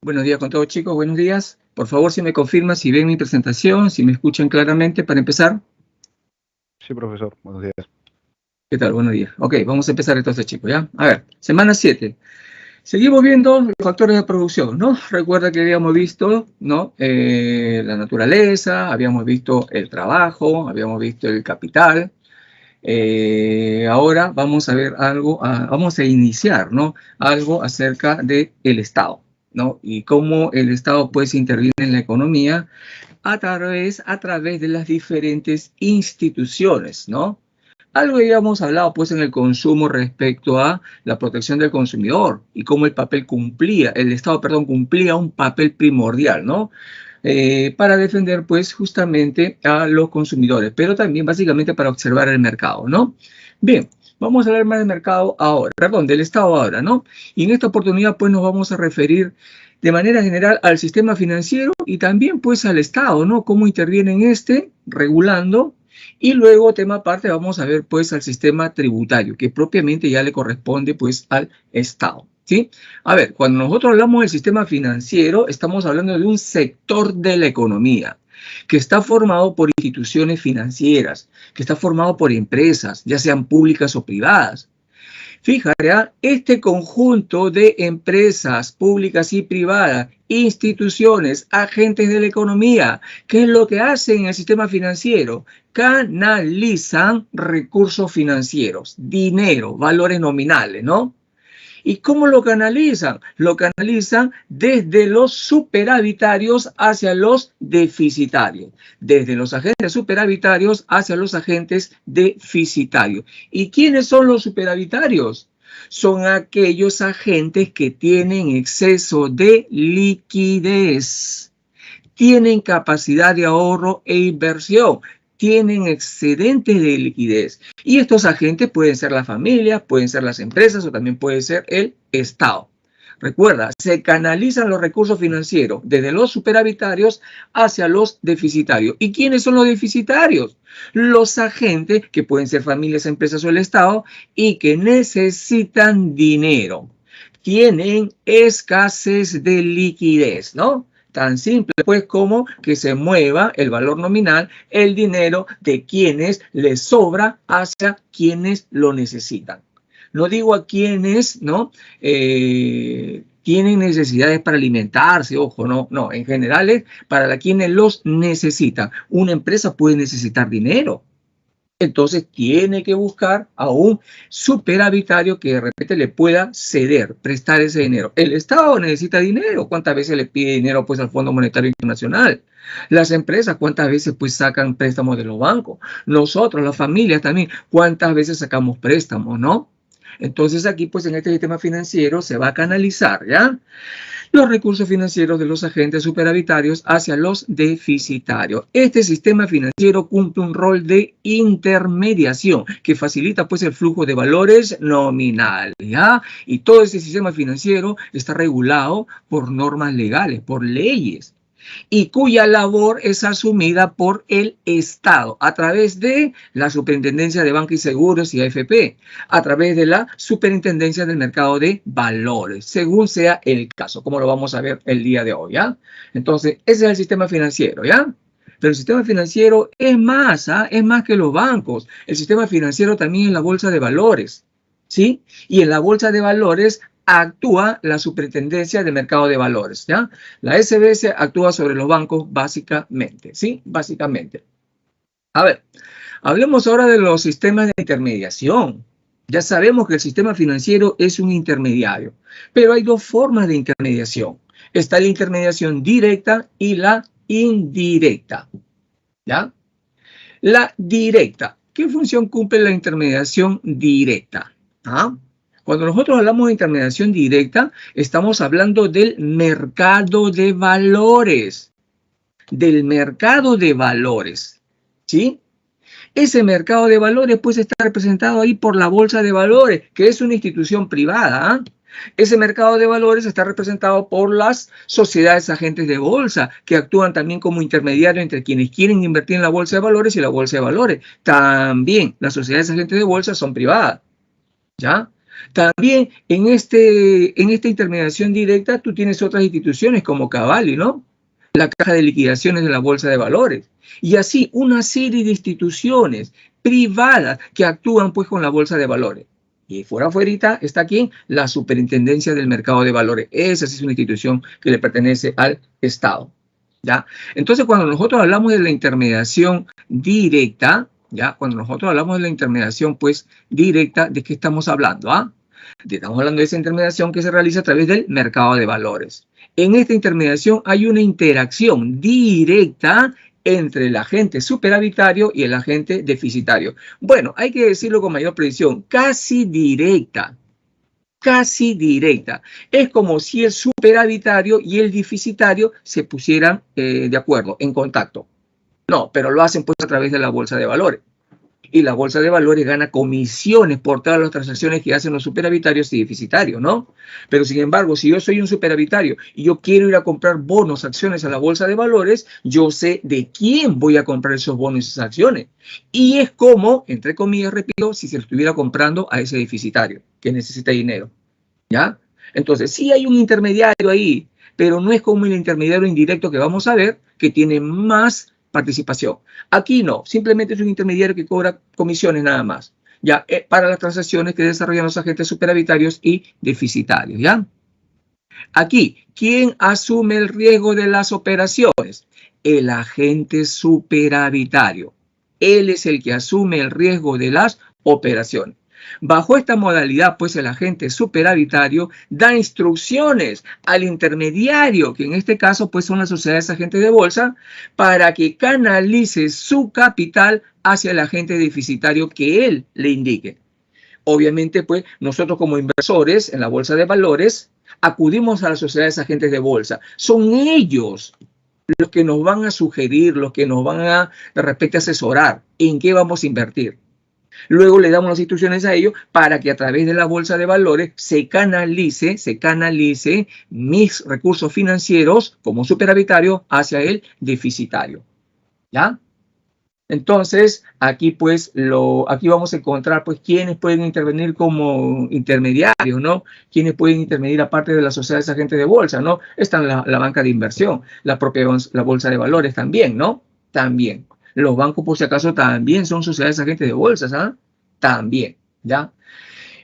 Buenos días con todos, chicos. Buenos días. Por favor, si me confirman si ven mi presentación, si me escuchan claramente para empezar. Sí, profesor. Buenos días. ¿Qué tal? Buenos días. Ok, vamos a empezar entonces, chicos, ¿ya? A ver, semana 7. Seguimos viendo los factores de producción, ¿no? Recuerda que habíamos visto, ¿no? La naturaleza, habíamos visto el trabajo, habíamos visto el capital. Ahora vamos a ver algo, vamos a iniciar, ¿no? Algo acerca del Estado, ¿no? Y cómo el Estado pues interviene en la economía a través de las diferentes instituciones, ¿no? Algo ya hemos hablado pues en el consumo respecto a la protección del consumidor y cómo el Estado, perdón, cumplía un papel primordial, ¿no? Para defender pues justamente a los consumidores, pero también básicamente para observar el mercado, ¿no? Bien, vamos a hablar más del mercado ahora, perdón, del Estado ahora, ¿no? Y en esta oportunidad pues nos vamos a referir de manera general al sistema financiero y también pues al Estado, ¿no? Cómo interviene en regulando. Y luego, tema aparte, vamos a ver pues al sistema tributario, que propiamente ya le corresponde pues al Estado, ¿sí? A ver, cuando nosotros hablamos del sistema financiero, estamos hablando de un sector de la economía que está formado por instituciones financieras, que está formado por empresas, ya sean públicas o privadas. Fíjate, este conjunto de empresas públicas y privadas, instituciones, agentes de la economía, ¿qué es lo que hacen en el sistema financiero? Canalizan recursos financieros, dinero, valores nominales, ¿no? ¿Y cómo lo canalizan? Lo canalizan desde los superavitarios hacia los deficitarios, desde los agentes superavitarios hacia los agentes deficitarios. ¿Y quiénes son los superavitarios? Son aquellos agentes que tienen exceso de liquidez, tienen capacidad de ahorro e inversión, tienen excedentes de liquidez. Y estos agentes pueden ser las familias, pueden ser las empresas o también puede ser el Estado. Recuerda, se canalizan los recursos financieros desde los superavitarios hacia los deficitarios. ¿Y quiénes son los deficitarios? Los agentes que pueden ser familias, empresas o el Estado y que necesitan dinero. Tienen escasez de liquidez, ¿no? Tan simple pues como que se mueva el valor nominal, el dinero de quienes les sobra hacia quienes lo necesitan. No digo a quienes, ¿no? Tienen necesidades para alimentarse, ojo, no, en general es para quienes los necesitan. Una empresa puede necesitar dinero. Entonces tiene que buscar a un superavitario que de repente le pueda ceder, prestar ese dinero. El Estado necesita dinero. ¿Cuántas veces le pide dinero pues al Fondo Monetario Internacional? Las empresas, ¿cuántas veces pues sacan préstamos de los bancos? Nosotros, las familias también, ¿cuántas veces sacamos préstamos, no? Entonces aquí pues en este sistema financiero se va a canalizar, ¿ya? Los recursos financieros de los agentes superavitarios hacia los deficitarios. Este sistema financiero cumple un rol de intermediación que facilita pues el flujo de valores nominal, ¿ya? Y todo este sistema financiero está regulado por normas legales, por leyes, y cuya labor es asumida por el Estado a través de la Superintendencia de Banca y Seguros y AFP, a través de la Superintendencia del Mercado de Valores, según sea el caso, como lo vamos a ver el día de hoy, ¿ya? Entonces, ese es el sistema financiero, ¿ya? Pero el sistema financiero es más, es más que los bancos. El sistema financiero también es la bolsa de valores, ¿sí? Y en la bolsa de valores actúa la Superintendencia del Mercado de Valores, ¿ya? La SBS actúa sobre los bancos básicamente, ¿sí? Básicamente. A ver, hablemos ahora de los sistemas de intermediación. Ya sabemos que el sistema financiero es un intermediario, pero hay dos formas de intermediación. Está la intermediación directa y la indirecta, ¿ya? La directa. ¿Qué función cumple la intermediación directa? ¿Ah? Cuando nosotros hablamos de intermediación directa, estamos hablando del mercado de valores. Del mercado de valores, ¿sí? Ese mercado de valores pues está representado ahí por la Bolsa de Valores, que es una institución privada. Ese mercado de valores está representado por las sociedades agentes de bolsa, que actúan también como intermediarios entre quienes quieren invertir en la Bolsa de Valores y la Bolsa de Valores. También las sociedades agentes de bolsa son privadas, ¿ya? También en esta intermediación directa tú tienes otras instituciones como Cavalli, ¿no? La caja de liquidaciones de la bolsa de valores. Y así una serie de instituciones privadas que actúan pues con la bolsa de valores. Y afuera está aquí la Superintendencia del Mercado de Valores. Esa sí es una institución que le pertenece al Estado. ¿Ya? Entonces, cuando nosotros hablamos de la intermediación directa, ¿ya? Cuando nosotros hablamos de la intermediación pues directa, ¿de qué estamos hablando? Estamos hablando de esa intermediación que se realiza a través del mercado de valores. En esta intermediación hay una interacción directa entre el agente superavitario y el agente deficitario. Bueno, hay que decirlo con mayor precisión, casi directa. Casi directa. Es como si el superavitario y el deficitario se pusieran de acuerdo, en contacto. No, pero lo hacen pues a través de la bolsa de valores. Y la bolsa de valores gana comisiones por todas las transacciones que hacen los superavitarios y deficitarios, ¿no? Pero sin embargo, si yo soy un superavitario y yo quiero ir a comprar bonos, acciones a la bolsa de valores, yo sé de quién voy a comprar esos bonos y esas acciones. Y es como, entre comillas, repito, si se lo estuviera comprando a ese deficitario que necesita dinero, ¿ya? Entonces, sí hay un intermediario ahí, pero no es como el intermediario indirecto que vamos a ver, que tiene más participación. Aquí no, simplemente es un intermediario que cobra comisiones nada más, ya, para las transacciones que desarrollan los agentes superavitarios y deficitarios, ¿ya? Aquí, ¿quién asume el riesgo de las operaciones? El agente superavitario. Él es el que asume el riesgo de las operaciones. Bajo esta modalidad, pues el agente superavitario da instrucciones al intermediario, que en este caso pues son las sociedades agentes de bolsa, para que canalice su capital hacia el agente deficitario que él le indique. Obviamente, pues nosotros como inversores en la bolsa de valores acudimos a las sociedades agentes de bolsa. Son ellos los que nos van a sugerir, los que nos van a de repente asesorar en qué vamos a invertir. Luego le damos las instrucciones a ellos para que a través de la bolsa de valores se canalice mis recursos financieros como superavitario hacia el deficitario. ¿Ya? Entonces, aquí pues aquí vamos a encontrar pues quiénes pueden intervenir como intermediarios, ¿no? Quiénes pueden intervenir aparte de las sociedades agentes de bolsa, ¿no? Está la banca de inversión, la propia la bolsa de valores también, ¿no? También. Los bancos, por si acaso, también son sociedades agentes de bolsas, ¿ah? También, ¿ya?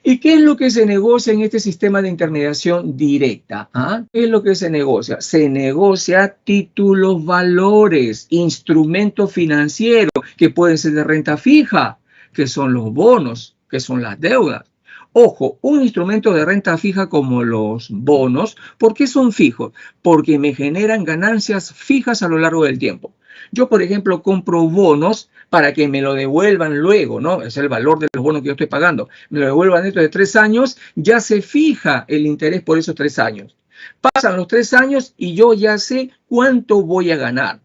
¿Y qué es lo que se negocia en este sistema de intermediación directa? ¿Qué es lo que se negocia? Se negocia títulos, valores, instrumentos financieros que pueden ser de renta fija, que son los bonos, que son las deudas. Ojo, un instrumento de renta fija como los bonos, ¿por qué son fijos? Porque me generan ganancias fijas a lo largo del tiempo. Yo, por ejemplo, compro bonos para que me lo devuelvan luego, ¿no? Es el valor de los bonos que yo estoy pagando. Me lo devuelvan dentro de 3 años, ya se fija el interés por esos 3 años. Pasan los 3 años y yo ya sé cuánto voy a ganar.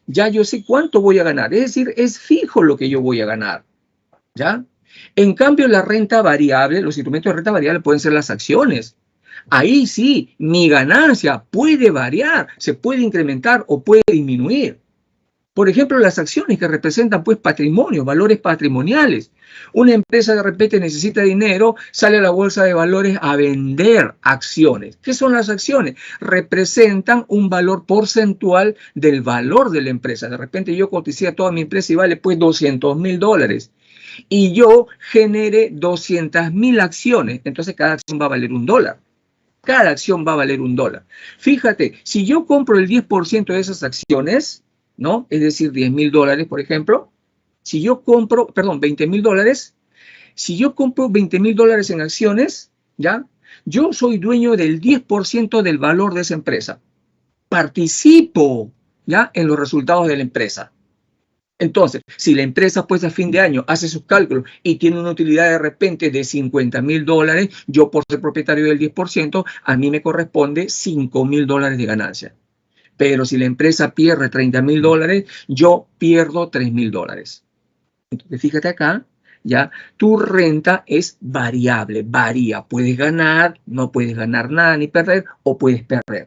Ya yo sé cuánto voy a ganar. Es decir, es fijo lo que yo voy a ganar. ¿Ya? En cambio, la renta variable, los instrumentos de renta variable pueden ser las acciones. Ahí sí, mi ganancia puede variar, se puede incrementar o puede disminuir. Por ejemplo, las acciones que representan pues patrimonio, valores patrimoniales. Una empresa de repente necesita dinero, sale a la bolsa de valores a vender acciones. ¿Qué son las acciones? Representan un valor porcentual del valor de la empresa. De repente yo coticé a toda mi empresa y vale pues $200,000. Y yo genere 200,000 acciones. Entonces cada acción va a valer $1. Cada acción va a valer $1. Fíjate, si yo compro el 10% de esas acciones, ¿no? Es decir, $10,000, por ejemplo. Si yo compro, perdón, $20,000, si yo compro $20,000 en acciones, ¿ya? Yo soy dueño del 10% del valor de esa empresa. Participo, ¿ya? En los resultados de la empresa. Entonces, si la empresa pues a fin de año hace sus cálculos y tiene una utilidad de repente de $50,000, yo por ser propietario del 10%, a mí me corresponde $5,000 de ganancia. Pero si la empresa pierde $30,000, yo pierdo $3,000. Entonces, fíjate acá, ya, tu renta es variable, varía. Puedes ganar, no puedes ganar nada ni perder, o puedes perder,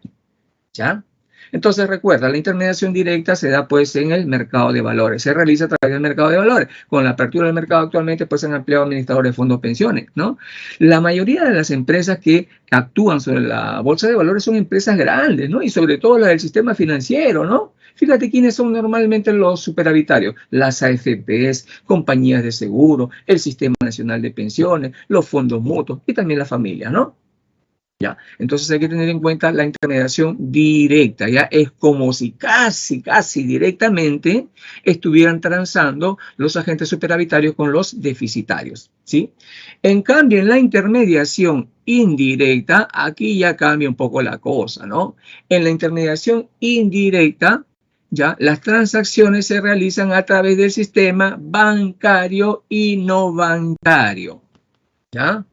¿ya? Entonces recuerda, la intermediación directa se da pues en el mercado de valores, se realiza a través del mercado de valores. Con la apertura del mercado actualmente pues se han empleado administradores de fondos pensiones, ¿no? La mayoría de las empresas que actúan sobre la bolsa de valores son empresas grandes, ¿no? Y sobre todo las del sistema financiero, ¿no? Fíjate quiénes son normalmente los superavitarios, las AFPs, compañías de seguro, el Sistema Nacional de Pensiones, los fondos mutuos y también la familia, ¿no? ¿Ya? Entonces hay que tener en cuenta la intermediación directa, ¿ya? Es como si casi directamente estuvieran transando los agentes superavitarios con los deficitarios, ¿sí? En cambio, en la intermediación indirecta, aquí ya cambia un poco la cosa, ¿no? En la intermediación indirecta, ¿ya? Las transacciones se realizan a través del sistema bancario y no bancario, ¿ya?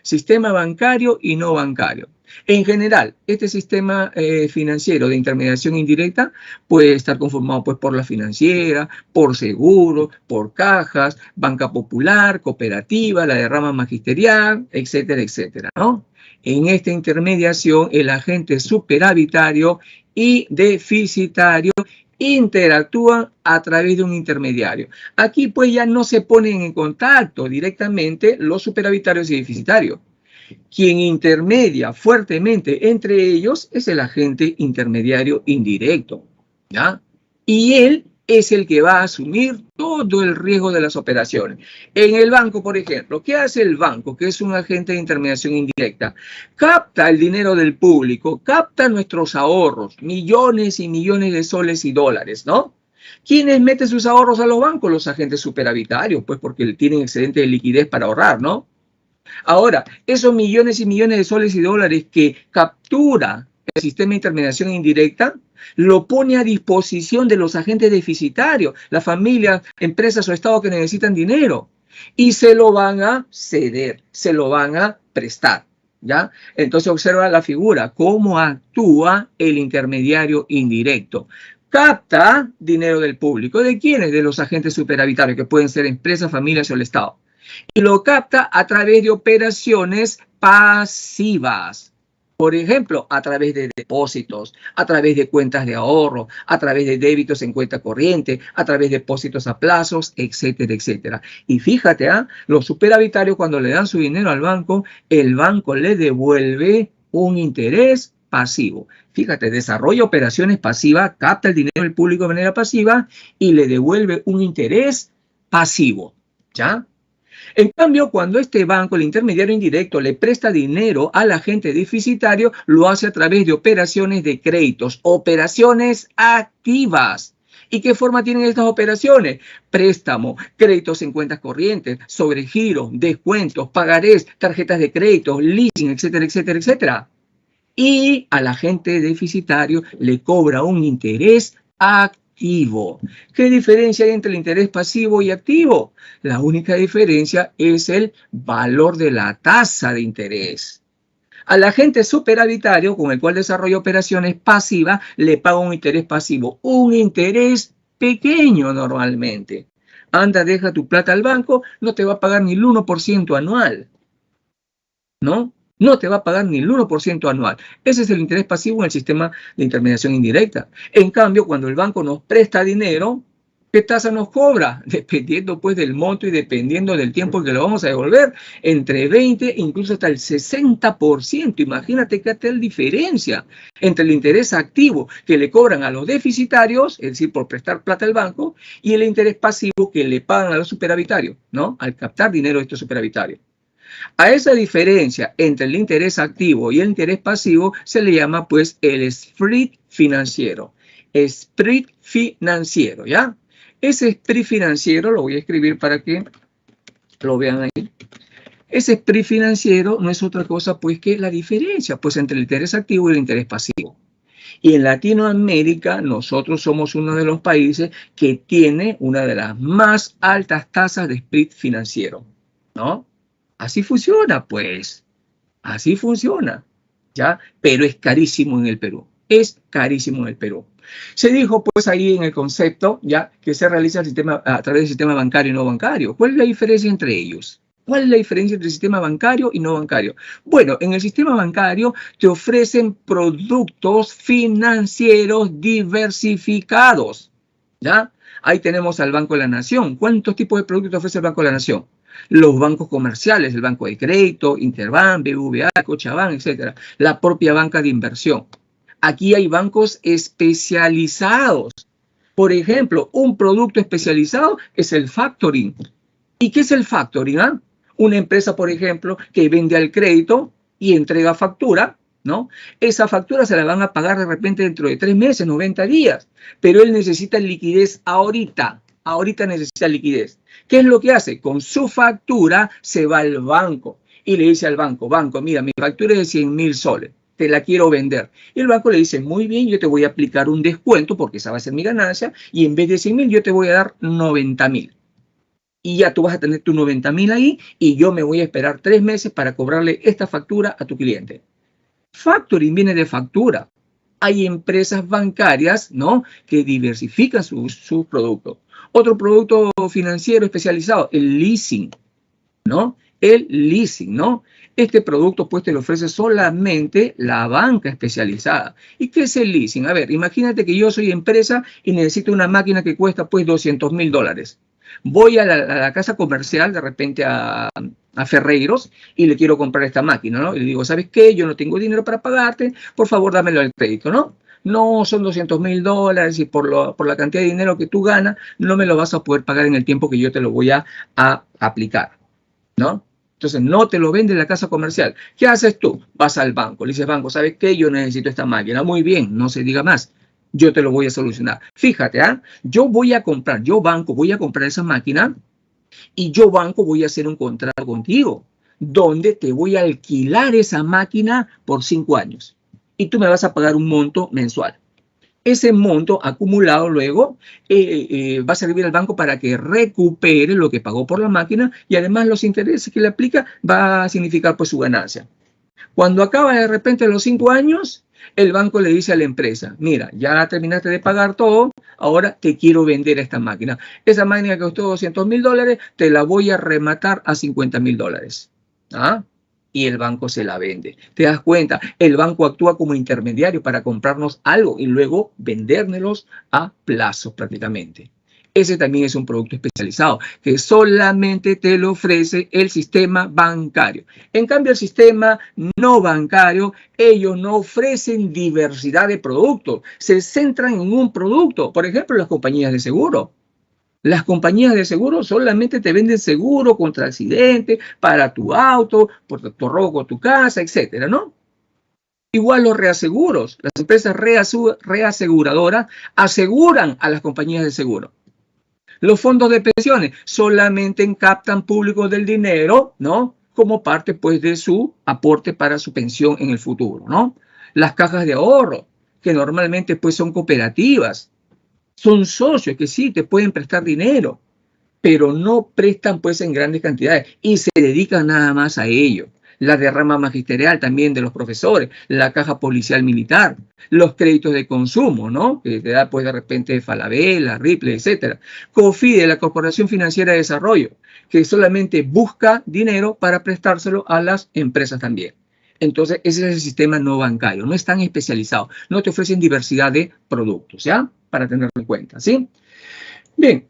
Sistema bancario y no bancario. En general, este sistema financiero de intermediación indirecta puede estar conformado pues, por la financiera, por seguro, por cajas, banca popular, cooperativa, la de rama magisterial, etcétera, etcétera, ¿no? En esta intermediación, el agente superavitario y deficitario interactúan a través de un intermediario. Aquí pues ya no se ponen en contacto directamente los superavitarios y deficitarios. Quien intermedia fuertemente entre ellos es el agente intermediario indirecto, ¿ya? Y él es el que va a asumir todo el riesgo de las operaciones. En el banco, por ejemplo, ¿qué hace el banco, que es un agente de intermediación indirecta? Capta el dinero del público, capta nuestros ahorros, millones y millones de soles y dólares, ¿no? ¿Quiénes meten sus ahorros a los bancos? Los agentes superavitarios, pues porque tienen excedente de liquidez para ahorrar, ¿no? Ahora, esos millones y millones de soles y dólares que captura el sistema de intermediación indirecta, lo pone a disposición de los agentes deficitarios, las familias, empresas o estados que necesitan dinero, y se lo van a ceder, se lo van a prestar, ¿ya? Entonces observa la figura, cómo actúa el intermediario indirecto. Capta dinero del público. ¿De quiénes? De los agentes superavitarios, que pueden ser empresas, familias o el Estado. Y lo capta a través de operaciones pasivas. Por ejemplo, a través de depósitos, a través de cuentas de ahorro, a través de débitos en cuenta corriente, a través de depósitos a plazos, etcétera, etcétera. Y fíjate, los superavitarios cuando le dan su dinero al banco, el banco le devuelve un interés pasivo. Fíjate, desarrolla operaciones pasivas, capta el dinero del público de manera pasiva y le devuelve un interés pasivo, ¿ya? En cambio, cuando este banco, el intermediario indirecto, le presta dinero al agente deficitario, lo hace a través de operaciones de créditos, operaciones activas. ¿Y qué forma tienen estas operaciones? Préstamo, créditos en cuentas corrientes, sobregiro, descuentos, pagarés, tarjetas de crédito, leasing, etcétera, etcétera, etcétera. Y al agente deficitario le cobra un interés activo. ¿Qué diferencia hay entre el interés pasivo y activo? La única diferencia es el valor de la tasa de interés. Al agente superavitario, con el cual desarrolla operaciones pasivas, le paga un interés pasivo, un interés pequeño normalmente. Anda, deja tu plata al banco, no te va a pagar ni el 1% anual, ¿no? No te va a pagar ni el 1% anual. Ese es el interés pasivo en el sistema de intermediación indirecta. En cambio, cuando el banco nos presta dinero, ¿qué tasa nos cobra? Dependiendo pues del monto y dependiendo del tiempo que lo vamos a devolver, entre 20 incluso hasta el 60%. Imagínate qué tal diferencia entre el interés activo que le cobran a los deficitarios, es decir, por prestar plata al banco, y el interés pasivo que le pagan a los superavitarios, ¿no? Al captar dinero de estos superavitarios. A esa diferencia entre el interés activo y el interés pasivo se le llama pues el spread financiero. Spread financiero, ¿ya? Ese spread financiero lo voy a escribir para que lo vean ahí. Ese spread financiero no es otra cosa pues que la diferencia pues entre el interés activo y el interés pasivo. Y en Latinoamérica nosotros somos uno de los países que tiene una de las más altas tasas de spread financiero, ¿no? Así funciona, pues. Así funciona, ¿ya? Pero es carísimo en el Perú. Es carísimo en el Perú. Se dijo, pues, ahí en el concepto, ¿ya? Que se realiza el sistema, a través del sistema bancario y no bancario. ¿Cuál es la diferencia entre ellos? ¿Cuál es la diferencia entre el sistema bancario y no bancario? Bueno, en el sistema bancario te ofrecen productos financieros diversificados, ¿ya? Ahí tenemos al Banco de la Nación. ¿Cuántos tipos de productos ofrece el Banco de la Nación? Los bancos comerciales, el Banco de Crédito, Interbank, BBVA, Scotiabank, etcétera. La propia banca de inversión. Aquí hay bancos especializados. Por ejemplo, un producto especializado es el factoring. ¿Y qué es el factoring? Una empresa, por ejemplo, que vende al crédito y entrega factura, ¿no? Esa factura se la van a pagar de repente dentro de 3 meses, 90 días, pero él necesita liquidez ahorita. Ahorita necesita liquidez. ¿Qué es lo que hace? Con su factura se va al banco y le dice al banco, mira, mi factura es de 100.000 soles. Te la quiero vender. Y el banco le dice, muy bien, yo te voy a aplicar un descuento porque esa va a ser mi ganancia y en vez de 100.000 yo te voy a dar 90.000. Y ya tú vas a tener tus 90.000 ahí y yo me voy a esperar 3 meses para cobrarle esta factura a tu cliente. Factoring viene de factura. Hay empresas bancarias, ¿no?, que diversifican sus productos. Otro producto financiero especializado, el leasing, ¿no? El leasing, ¿no? Este producto pues te lo ofrece solamente la banca especializada. ¿Y qué es el leasing? A ver, imagínate que yo soy empresa y necesito una máquina que cuesta pues $200.000. Voy a la casa comercial, de repente a Ferreiros, y le quiero comprar esta máquina, ¿no? Y le digo, ¿sabes qué? Yo no tengo dinero para pagarte, por favor dámelo al crédito, ¿no? No, son $200.000 y por la cantidad de dinero que tú ganas, no me lo vas a poder pagar en el tiempo que yo te lo voy a aplicar, ¿no? Entonces, no te lo vende la casa comercial. ¿Qué haces tú? Vas al banco, le dices, banco, ¿sabes qué? Yo necesito esta máquina. Muy bien, no se diga más. Yo te lo voy a solucionar. Fíjate, yo banco, voy a comprar esa máquina y yo, banco, voy a hacer un contrato contigo donde te voy a alquilar esa máquina por 5 años y tú me vas a pagar un monto mensual. Ese monto acumulado luego va a servir al banco para que recupere lo que pagó por la máquina y además los intereses que le aplica va a significar pues su ganancia. Cuando acaba de repente los 5 años, el banco le dice a la empresa, mira, ya terminaste de pagar todo, ahora te quiero vender esta máquina. Esa máquina que costó $200.000, te la voy a rematar a $50.000. Y el banco se la vende. ¿Te das cuenta? El banco actúa como intermediario para comprarnos algo y luego vendérnoslos a plazo prácticamente. Ese también es un producto especializado que solamente te lo ofrece el sistema bancario. En cambio, el sistema no bancario, ellos no ofrecen diversidad de productos. Se centran en un producto. Por ejemplo, las compañías de seguro. Las compañías de seguro solamente te venden seguro contra accidente, para tu auto, por tu robo con tu casa, etcétera, ¿no? Igual los reaseguros. Las empresas reaseguradoras aseguran a las compañías de seguro. Los fondos de pensiones solamente captan público del dinero, ¿no?, como parte pues de su aporte para su pensión en el futuro, ¿no? Las cajas de ahorro, que normalmente pues son cooperativas, son socios que sí te pueden prestar dinero, pero no prestan pues en grandes cantidades y se dedican nada más a ello. La derrama magisterial también de los profesores, la caja policial militar, los créditos de consumo, ¿no?, que te da pues de repente Falabella, Ripley, etcétera. COFIDE, la Corporación Financiera de Desarrollo, que solamente busca dinero para prestárselo a las empresas también. Entonces, ese es el sistema no bancario, no es tan especializado, no te ofrecen diversidad de productos, ¿ya? Para tenerlo en cuenta, ¿sí? Bien.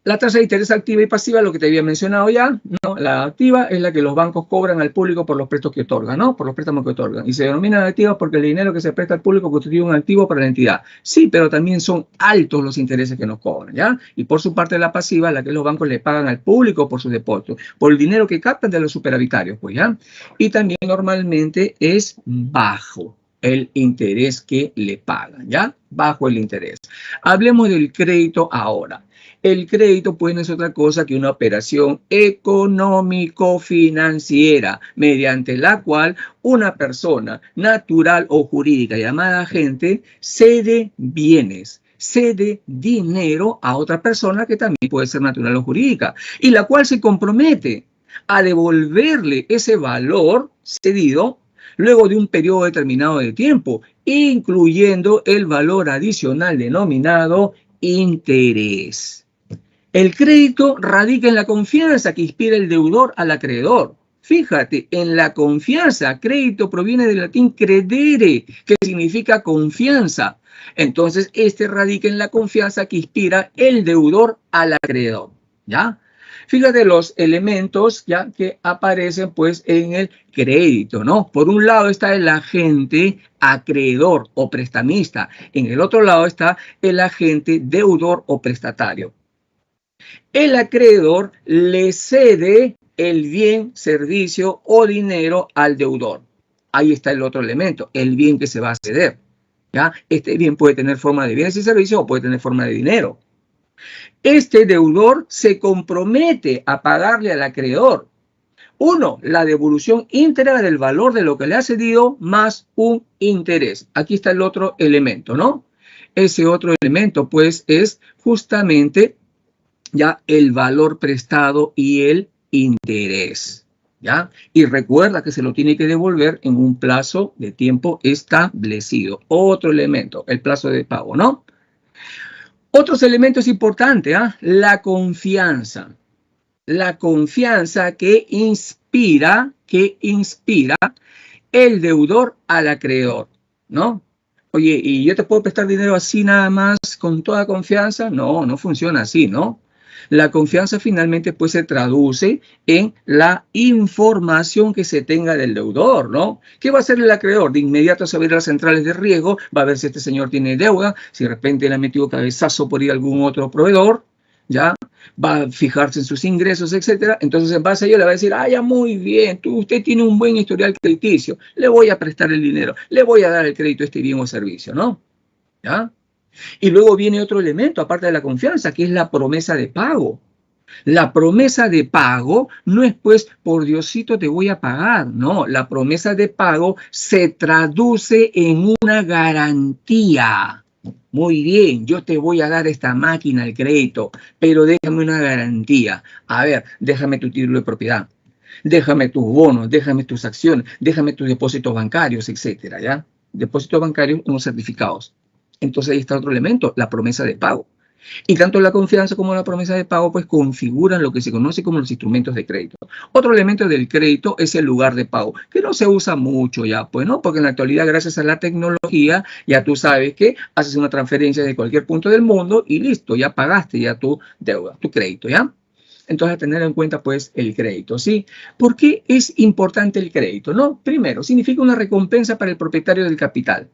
La tasa de interés activa y pasiva, lo que te había mencionado ya, ¿no? La activa es la que los bancos cobran al público por los préstamos que otorgan, ¿no? Por los préstamos que otorgan. Y se denomina activa porque el dinero que se presta al público constituye un activo para la entidad. Sí, pero también son altos los intereses que nos cobran, ¿ya? Y por su parte la pasiva, la que los bancos le pagan al público por sus depósitos, por el dinero que captan de los superavitarios, pues, ¿ya? Y también normalmente es bajo el interés que le pagan, ¿ya? Bajo el interés. Hablemos del crédito ahora. El crédito pues no es otra cosa que una operación económico-financiera mediante la cual una persona natural o jurídica llamada agente cede bienes, cede dinero a otra persona que también puede ser natural o jurídica y la cual se compromete a devolverle ese valor cedido luego de un periodo determinado de tiempo, incluyendo el valor adicional denominado interés. El crédito radica en la confianza que inspira el deudor al acreedor. Fíjate, en la confianza, crédito proviene del latín credere, que significa confianza. Entonces, este radica en la confianza que inspira el deudor al acreedor, ¿ya? Fíjate los elementos ya que aparecen pues en el crédito, ¿no? Por un lado está el agente acreedor o prestamista. En el otro lado está el agente deudor o prestatario. El acreedor le cede el bien, servicio o dinero al deudor. Ahí está el otro elemento, el bien que se va a ceder, ¿ya? Este bien puede tener forma de bienes y servicios o puede tener forma de dinero. Este deudor se compromete a pagarle al acreedor. Uno, la devolución íntegra del valor de lo que le ha cedido más un interés. Aquí está el otro elemento, ¿no? Ese otro elemento, pues, es justamente ya el valor prestado y el interés, ¿ya? Y recuerda que se lo tiene que devolver en un plazo de tiempo establecido. Otro elemento, el plazo de pago, ¿no? Otros elementos importantes, ¿ah? La confianza. La confianza que inspira el deudor al acreedor, ¿no? Oye, ¿y yo te puedo prestar dinero así nada más con toda confianza? No, no funciona así, ¿no? La confianza finalmente pues se traduce en la información que se tenga del deudor, ¿no? ¿Qué va a hacer el acreedor? De inmediato se va a ir a las centrales de riesgo, va a ver si este señor tiene deuda, si de repente le ha metido cabezazo por ir a algún otro proveedor, ¿ya? Va a fijarse en sus ingresos, etcétera. Entonces, en base a ello le va a decir, ah, ya muy bien, usted tiene un buen historial crediticio, le voy a prestar el dinero, le voy a dar el crédito a este bien o servicio, ¿no? ¿Ya? Y luego viene otro elemento, aparte de la confianza, que es la promesa de pago. La promesa de pago no es pues, por Diosito te voy a pagar. No, la promesa de pago se traduce en una garantía. Muy bien, yo te voy a dar esta máquina, el crédito, pero déjame una garantía. A ver, déjame tu título de propiedad, déjame tus bonos, déjame tus acciones, déjame tus depósitos bancarios, etcétera, ¿ya? Depósitos bancarios, unos certificados. Entonces ahí está otro elemento, la promesa de pago. Y tanto la confianza como la promesa de pago pues configuran lo que se conoce como los instrumentos de crédito. Otro elemento del crédito es el lugar de pago, que no se usa mucho ya, pues no, porque en la actualidad gracias a la tecnología ya tú sabes que haces una transferencia de cualquier punto del mundo y listo, ya pagaste ya tu deuda, tu crédito, ¿ya? Entonces, a tener en cuenta, pues, el crédito, ¿sí? ¿Por qué es importante el crédito? No, primero, significa una recompensa para el propietario del capital.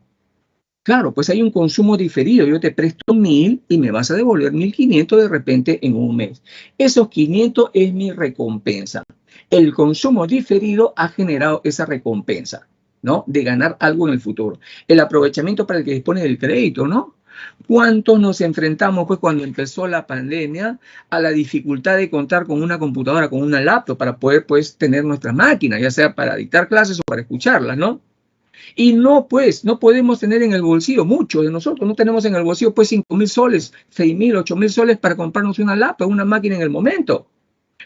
Claro, pues hay un consumo diferido. Yo te presto 1.000 y me vas a devolver 1.500 de repente en un mes. Esos 500 es mi recompensa. El consumo diferido ha generado esa recompensa, ¿no? De ganar algo en el futuro. El aprovechamiento para el que dispone del crédito, ¿no? ¿Cuántos nos enfrentamos, pues, cuando empezó la pandemia, a la dificultad de contar con una computadora, con una laptop para poder, pues, tener nuestra máquina, ya sea para dictar clases o para escucharlas, ¿no? Y no, pues, no podemos tener en el bolsillo, muchos de nosotros no tenemos en el bolsillo, pues, 5.000 soles, 6.000, 8.000 soles para comprarnos una laptop, una máquina en el momento.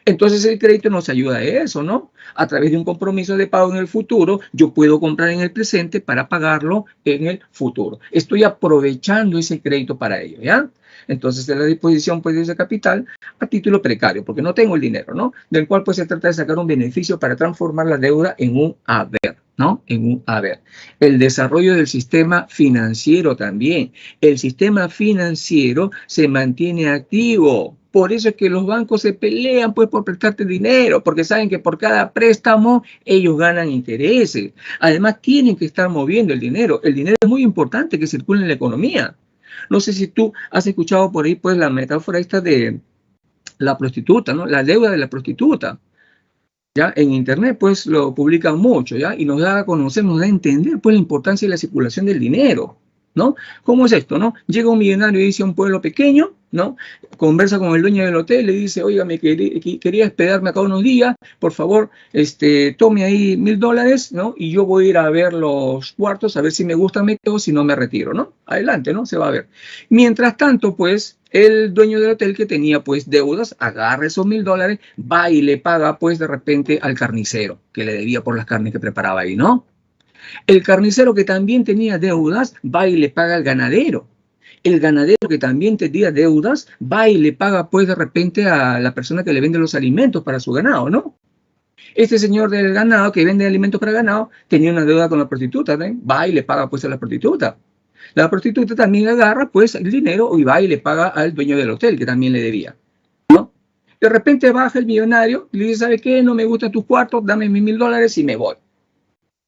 Entonces el crédito nos ayuda a eso, ¿no? A través de un compromiso de pago en el futuro, yo puedo comprar en el presente para pagarlo en el futuro. Estoy aprovechando ese crédito para ello, ¿ya? Entonces, de la disposición pues, de ese capital a título precario, porque no tengo el dinero, ¿no? Del cual pues se trata de sacar un beneficio para transformar la deuda en un haber, ¿no? En un haber. El desarrollo del sistema financiero también. El sistema financiero se mantiene activo. Por eso es que los bancos se pelean pues por prestarte dinero, porque saben que por cada préstamo ellos ganan intereses. Además, tienen que estar moviendo el dinero. El dinero es muy importante que circule en la economía. No sé si tú has escuchado por ahí pues la metáfora esta de la prostituta, ¿no? La deuda de la prostituta. Ya en internet pues lo publican mucho, ¿ya? Y nos da a conocer, nos da a entender pues la importancia de la circulación del dinero, ¿no? ¿Cómo es esto, no? Llega un millonario y dice a un pueblo pequeño, ¿no? Conversa con el dueño del hotel, le dice, oiga, me quería hospedarme acá unos días, por favor, tome ahí $1.000, ¿no? Y yo voy a ir a ver los cuartos, a ver si me gusta, me quedo, si no me retiro, ¿no? Adelante, ¿no? Se va a ver. Mientras tanto, pues, el dueño del hotel que tenía, pues, deudas, agarra esos $1.000, va y le paga, pues, de repente al carnicero, que le debía por las carnes que preparaba ahí, ¿no? El carnicero que también tenía deudas, va y le paga al ganadero. El ganadero que también tenía deudas va y le paga pues de repente a la persona que le vende los alimentos para su ganado, ¿no? Este señor del ganado que vende alimentos para ganado tenía una deuda con la prostituta, ¿no? Va y le paga pues a la prostituta. La prostituta también agarra pues el dinero y va y le paga al dueño del hotel que también le debía, ¿no? De repente baja el millonario y le dice, ¿sabe qué? No me gustan tus cuartos, dame mis $1000 y me voy.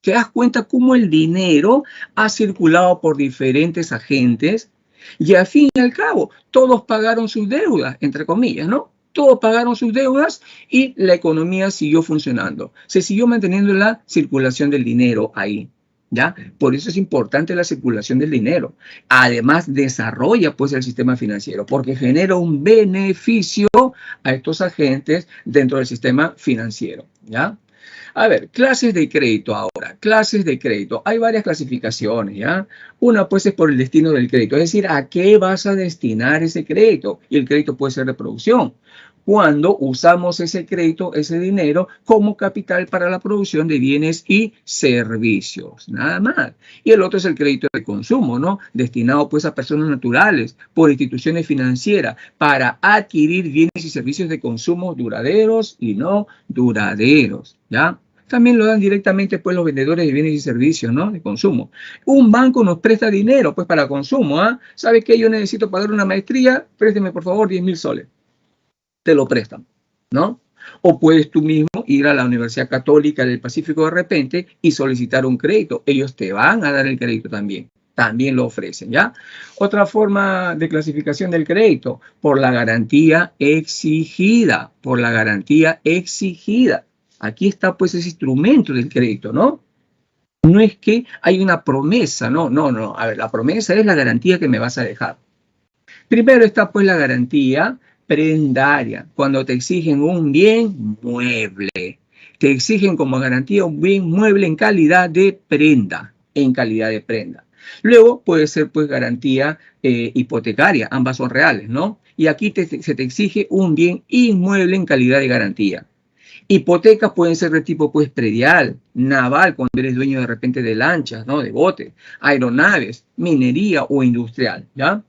Te das cuenta cómo el dinero ha circulado por diferentes agentes y al fin y al cabo todos pagaron sus deudas, entre comillas, ¿no? Todos pagaron sus deudas y la economía siguió funcionando. Se siguió manteniendo la circulación del dinero ahí, ¿ya? Por eso es importante la circulación del dinero. Además, desarrolla pues el sistema financiero porque genera un beneficio a estos agentes dentro del sistema financiero, ¿ya? A ver, clases de crédito ahora, clases de crédito. Hay varias clasificaciones, ¿ya? Una pues es por el destino del crédito, es decir, ¿a qué vas a destinar ese crédito? Y el crédito puede ser de producción. Cuando usamos ese crédito, ese dinero, como capital para la producción de bienes y servicios, nada más. Y el otro es el crédito de consumo, ¿no? Destinado pues a personas naturales, por instituciones financieras, para adquirir bienes y servicios de consumo duraderos y no duraderos, ¿ya? También lo dan directamente pues los vendedores de bienes y servicios, ¿no? De consumo. Un banco nos presta dinero pues para consumo, ¿ah? ¿Sabe qué? Yo necesito pagar una maestría, présteme por favor 10.000 soles. Te lo prestan, ¿no? O puedes tú mismo ir a la Universidad Católica del Pacífico de repente y solicitar un crédito. Ellos te van a dar el crédito también. También lo ofrecen, ¿ya? Otra forma de clasificación del crédito, por la garantía exigida, por la garantía exigida. Aquí está pues ese instrumento del crédito, ¿no? No es que hay una promesa, no. A ver, la promesa es la garantía que me vas a dejar. Primero está pues la garantía prendaria, cuando te exigen un bien mueble. Te exigen como garantía un bien mueble en calidad de prenda, Luego puede ser pues garantía hipotecaria, ambas son reales, ¿no? Y aquí se te exige un bien inmueble en calidad de garantía. Hipotecas pueden ser de tipo pues predial, naval, cuando eres dueño de repente de lanchas, ¿no? De botes, aeronaves, minería o industrial, ¿ya?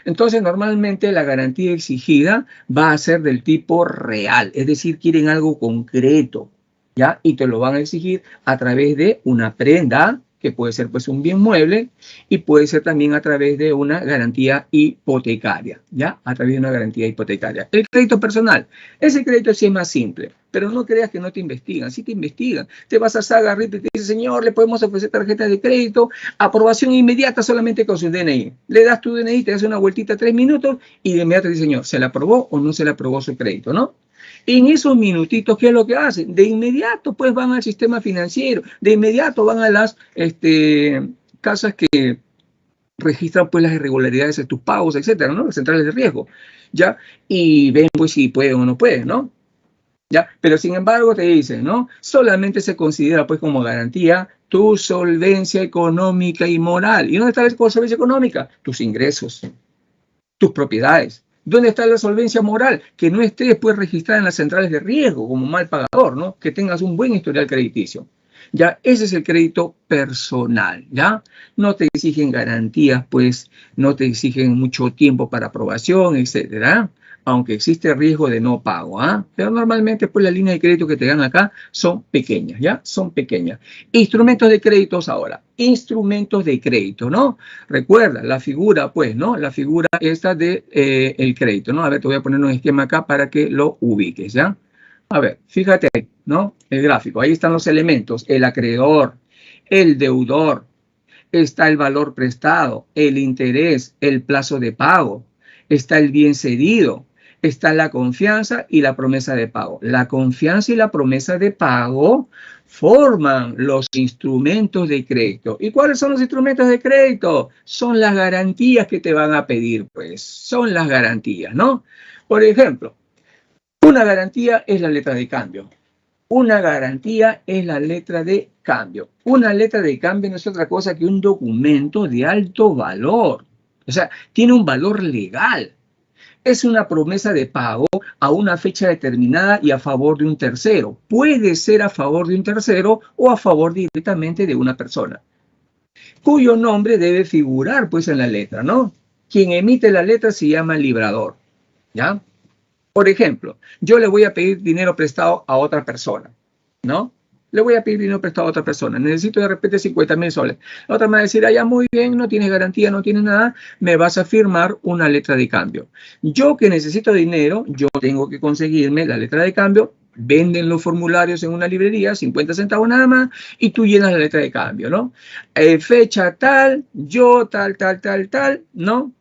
Entonces, normalmente la garantía exigida va a ser del tipo real, es decir, quieren algo concreto, ¿ya? Y te lo van a exigir a través de una prenda, que puede ser pues un bien mueble, y puede ser también a través de una garantía hipotecaria, ¿ya? A través de una garantía hipotecaria. El crédito personal, ese crédito sí es más simple, pero no creas que no te investigan, sí te investigan. Te vas a Sagarrito y te dice, señor, le podemos ofrecer tarjetas de crédito, aprobación inmediata solamente con su DNI. Le das tu DNI, te hace una vueltita 3 minutos y de inmediato dice, señor, ¿se le aprobó o no se le aprobó su crédito, no? En esos minutitos, ¿qué es lo que hacen? De inmediato, pues, van al sistema financiero, de inmediato van a las casas que registran, pues, las irregularidades de tus pagos, etcétera, ¿no? Las centrales de riesgo, ¿ya? Y ven, pues, si pueden o no pueden, ¿no? ¿Ya? Pero, sin embargo, te dicen, ¿no? Solamente se considera, pues, como garantía tu solvencia económica y moral. ¿Y dónde está la solvencia económica? Tus ingresos, tus propiedades. ¿Dónde está la solvencia moral? Que no estés pues registrada en las centrales de riesgo como mal pagador, ¿no? Que tengas un buen historial crediticio. Ya, ese es el crédito personal, ¿ya? No te exigen garantías, pues, no te exigen mucho tiempo para aprobación, etcétera, aunque existe riesgo de no pago, ¿ah? Pero normalmente, pues, las líneas de crédito que te dan acá son pequeñas, ¿ya? Son pequeñas. Instrumentos de créditos ahora. Instrumentos de crédito, ¿no? Recuerda, la figura, pues, ¿no? La figura esta de el crédito, ¿no? A ver, te voy a poner un esquema acá para que lo ubiques, ¿ya? A ver, fíjate ahí, ¿no? El gráfico, ahí están los elementos, el acreedor, el deudor, está el valor prestado, el interés, el plazo de pago, está el bien cedido, está la confianza y la promesa de pago. La confianza y la promesa de pago forman los instrumentos de crédito. ¿Y cuáles son los instrumentos de crédito? Son las garantías que te van a pedir, pues, son las garantías, ¿no? Por ejemplo, una garantía es la letra de cambio. Una garantía es la letra de cambio. Una letra de cambio no es otra cosa que un documento de alto valor. O sea, tiene un valor legal. Es una promesa de pago a una fecha determinada y a favor de un tercero. Puede ser a favor de un tercero o a favor directamente de una persona, cuyo nombre debe figurar pues en la letra, ¿no? Quien emite la letra se llama librador, ¿ya? Por ejemplo, yo le voy a pedir dinero prestado a otra persona, ¿no? Le voy a pedir dinero prestado a otra persona. Necesito de repente 50.000 soles. La otra me va a decir, ya muy bien, no tienes garantía, no tienes nada, me vas a firmar una letra de cambio. Yo que necesito dinero, yo tengo que conseguirme la letra de cambio. Venden los formularios en una librería, 50 centavos nada más, y tú llenas la letra de cambio, ¿no? Fecha tal, yo tal, ¿no?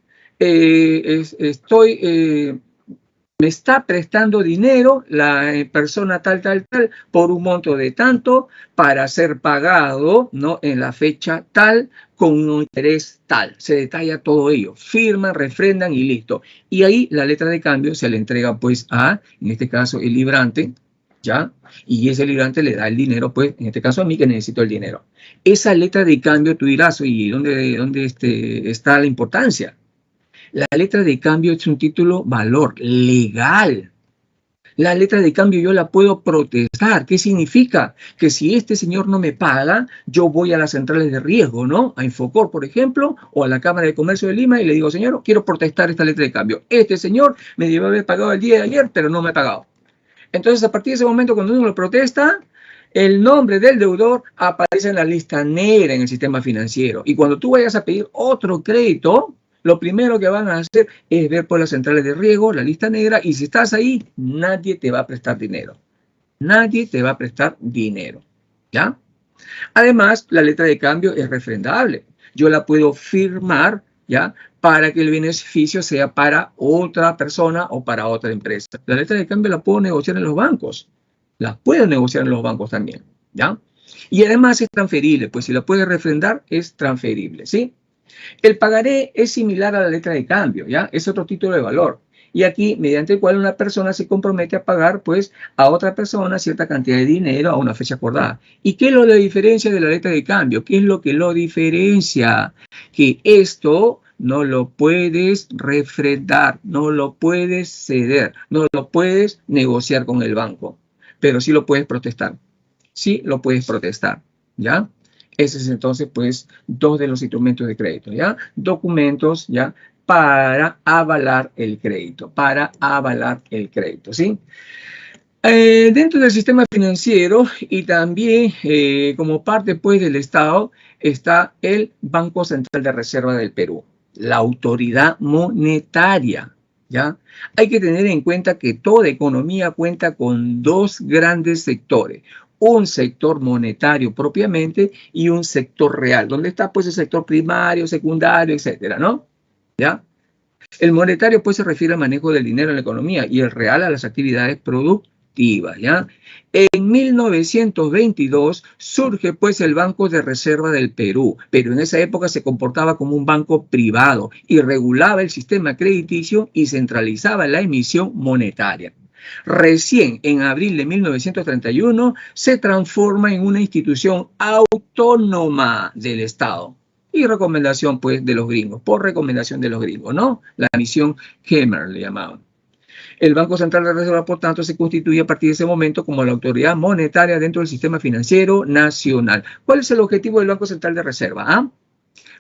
Me está prestando dinero la persona tal, por un monto de tanto para ser pagado, ¿no? En la fecha tal, con un interés tal. Se detalla todo ello. Firman, refrendan y listo. Y ahí la letra de cambio se le entrega pues a, en este caso, el librante, ¿ya? Y ese librante le da el dinero, pues, en este caso a mí que necesito el dinero. Esa letra de cambio, tú dirás, ¿y dónde está la importancia? La letra de cambio es un título valor legal. La letra de cambio yo la puedo protestar. ¿Qué significa? Que si este señor no me paga, yo voy a las centrales de riesgo, ¿no? A Infocor, por ejemplo, o a la Cámara de Comercio de Lima y le digo, señor, quiero protestar esta letra de cambio. Este señor me debe haber pagado el día de ayer, pero no me ha pagado. Entonces, a partir de ese momento, cuando uno lo protesta, el nombre del deudor aparece en la lista negra en el sistema financiero. Y cuando tú vayas a pedir otro crédito, lo primero que van a hacer es ver por las centrales de riesgo, la lista negra, y si estás ahí, nadie te va a prestar dinero. Nadie te va a prestar dinero, ¿ya? Además, la letra de cambio es refrendable. Yo la puedo firmar, ¿ya? Para que el beneficio sea para otra persona o para otra empresa. La letra de cambio la puedo negociar en los bancos. La puedo negociar en los bancos también, ¿ya? Y además es transferible, pues si la puedes refrendar, es transferible, ¿sí? El pagaré es similar a la letra de cambio, ¿ya? Es otro título de valor. Y aquí, mediante el cual una persona se compromete a pagar, pues, a otra persona cierta cantidad de dinero a una fecha acordada. ¿Y qué es lo que diferencia de la letra de cambio? ¿Qué es lo que lo diferencia? Que esto no lo puedes refrendar, no lo puedes ceder, no lo puedes negociar con el banco, pero sí lo puedes protestar. Sí lo puedes protestar, ¿ya? Ese es entonces, pues, dos de los instrumentos de crédito, ¿ya? Documentos, ¿ya? Para avalar el crédito, ¿sí? Dentro del sistema financiero y también como parte, pues, del Estado, está el Banco Central de Reserva del Perú, la autoridad monetaria, ¿ya? Hay que tener en cuenta que toda economía cuenta con dos grandes sectores. Un sector monetario propiamente y un sector real, donde está pues el sector primario, secundario, etcétera, ¿no? ¿Ya? El monetario pues se refiere al manejo del dinero en la economía y el real a las actividades productivas, ¿ya? En 1922 surge pues el Banco de Reserva del Perú, pero en esa época se comportaba como un banco privado y regulaba el sistema crediticio y centralizaba la emisión monetaria. Recién en abril de 1931 se transforma en una institución autónoma del Estado. Y recomendación, pues, de los gringos, por recomendación de los gringos, ¿no? La misión Kemmer le llamaban. El Banco Central de Reserva, por tanto, se constituye a partir de ese momento como la autoridad monetaria dentro del sistema financiero nacional. ¿Cuál es el objetivo del Banco Central de Reserva? ¿Ah?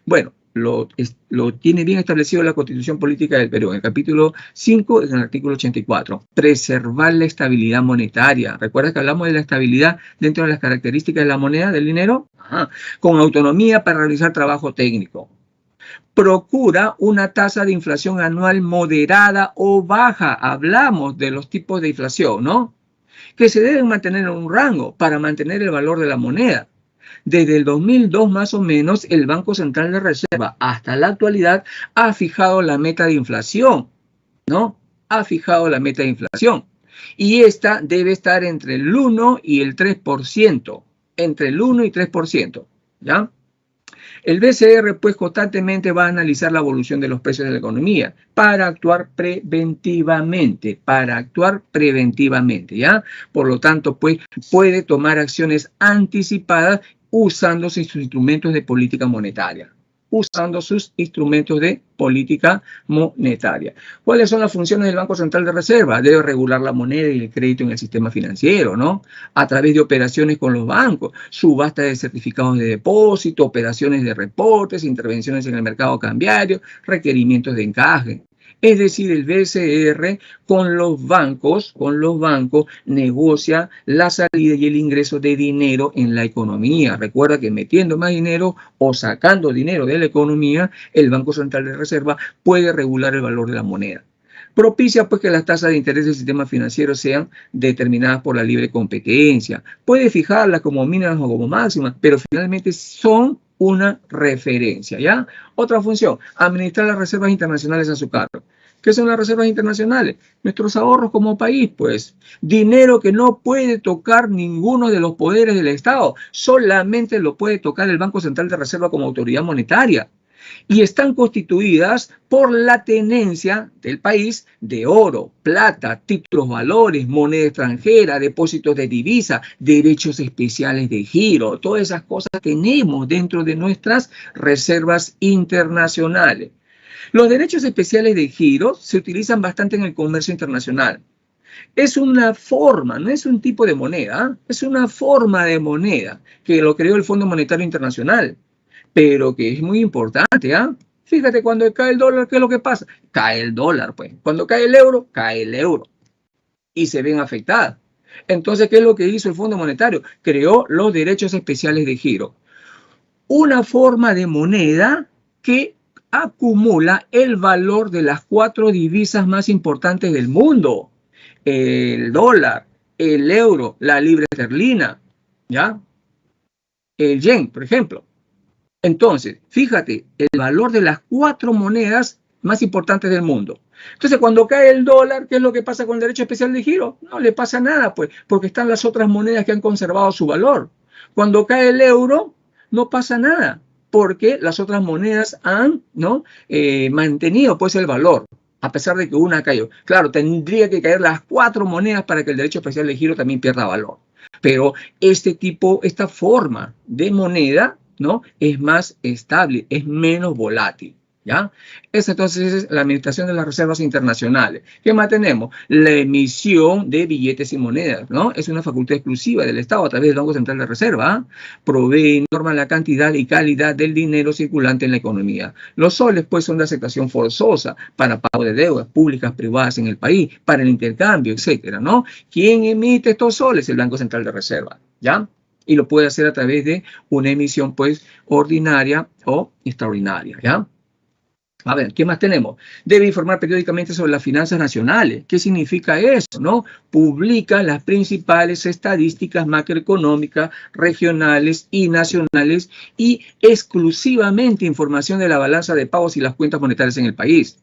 Bueno, lo tiene bien establecido la Constitución Política del Perú, en el capítulo 5, en el artículo 84. Preservar la estabilidad monetaria. ¿Recuerdas que hablamos de la estabilidad dentro de las características de la moneda, del dinero? Ajá. Con autonomía para realizar trabajo técnico. Procura una tasa de inflación anual moderada o baja. Hablamos de los tipos de inflación, ¿no? Que se deben mantener en un rango para mantener el valor de la moneda. Desde el 2002 más o menos, el Banco Central de Reserva hasta la actualidad ha fijado la meta de inflación, ¿no? Ha fijado la meta de inflación. Y esta debe estar entre el 1 y el 3%, entre el 1 y 3%, ¿ya? El BCR, pues, constantemente va a analizar la evolución de los precios de la economía para actuar preventivamente, ¿ya? Por lo tanto, pues, puede tomar acciones anticipadas usando sus instrumentos de política monetaria. usando sus instrumentos de política monetaria. ¿Cuáles son las funciones del Banco Central de Reserva? Debe regular la moneda y el crédito en el sistema financiero, ¿no? A través de operaciones con los bancos, subasta de certificados de depósito, operaciones de reportes, intervenciones en el mercado cambiario, requerimientos de encaje. Es decir, el BCR con los bancos negocia la salida y el ingreso de dinero en la economía. Recuerda que metiendo más dinero o sacando dinero de la economía, el Banco Central de Reserva puede regular el valor de la moneda. Propicia pues que las tasas de interés del sistema financiero sean determinadas por la libre competencia. Puede fijarlas como mínimas o como máximas, pero finalmente son una referencia, ¿ya? Otra función, administrar las reservas internacionales a su cargo. ¿Qué son las reservas internacionales? Nuestros ahorros como país, pues. Dinero que no puede tocar ninguno de los poderes del Estado. Solamente lo puede tocar el Banco Central de Reserva como autoridad monetaria. Y están constituidas por la tenencia del país de oro, plata, títulos valores, moneda extranjera, depósitos de divisa, derechos especiales de giro. Todas esas cosas tenemos dentro de nuestras reservas internacionales. Los derechos especiales de giro se utilizan bastante en el comercio internacional. Es una forma, no es un tipo de moneda, es una forma de moneda que lo creó el Fondo Monetario Internacional, pero que es muy importante, ¿ah? Fíjate, cuando cae el dólar, ¿qué es lo que pasa? Cae el dólar, pues. Cuando cae el euro, cae el euro. Y se ven afectadas. Entonces, ¿qué es lo que hizo el Fondo Monetario? Creó los derechos especiales de giro. Una forma de moneda que acumula el valor de las 4 divisas más importantes del mundo. El dólar, el euro, la libra esterlina, ¿ya? El yen, por ejemplo. Entonces, fíjate, el valor de las 4 monedas más importantes del mundo. Entonces, cuando cae el dólar, ¿qué es lo que pasa con el derecho especial de giro? No le pasa nada, pues, porque están las otras monedas que han conservado su valor. Cuando cae el euro, no pasa nada, porque las otras monedas han mantenido pues el valor, a pesar de que una ha caído. Claro, tendría que caer las 4 monedas para que el derecho especial de giro también pierda valor. Pero esta forma de moneda, ¿no?, es más estable, es menos volátil, ¿ya? Esa entonces es la administración de las reservas internacionales. ¿Qué más tenemos? La emisión de billetes y monedas, ¿no? Es una facultad exclusiva del Estado a través del Banco Central de Reserva. Provee y norma la cantidad y calidad del dinero circulante en la economía. Los soles, pues, son de aceptación forzosa para pago de deudas públicas, privadas en el país, para el intercambio, etcétera, ¿no? ¿Quién emite estos soles? El Banco Central de Reserva, ¿ya? Y lo puede hacer a través de una emisión, pues, ordinaria o extraordinaria, ¿ya? A ver, ¿qué más tenemos? Debe informar periódicamente sobre las finanzas nacionales. ¿Qué significa eso, no? Publica las principales estadísticas macroeconómicas, regionales y nacionales y exclusivamente información de la balanza de pagos y las cuentas monetarias en el país.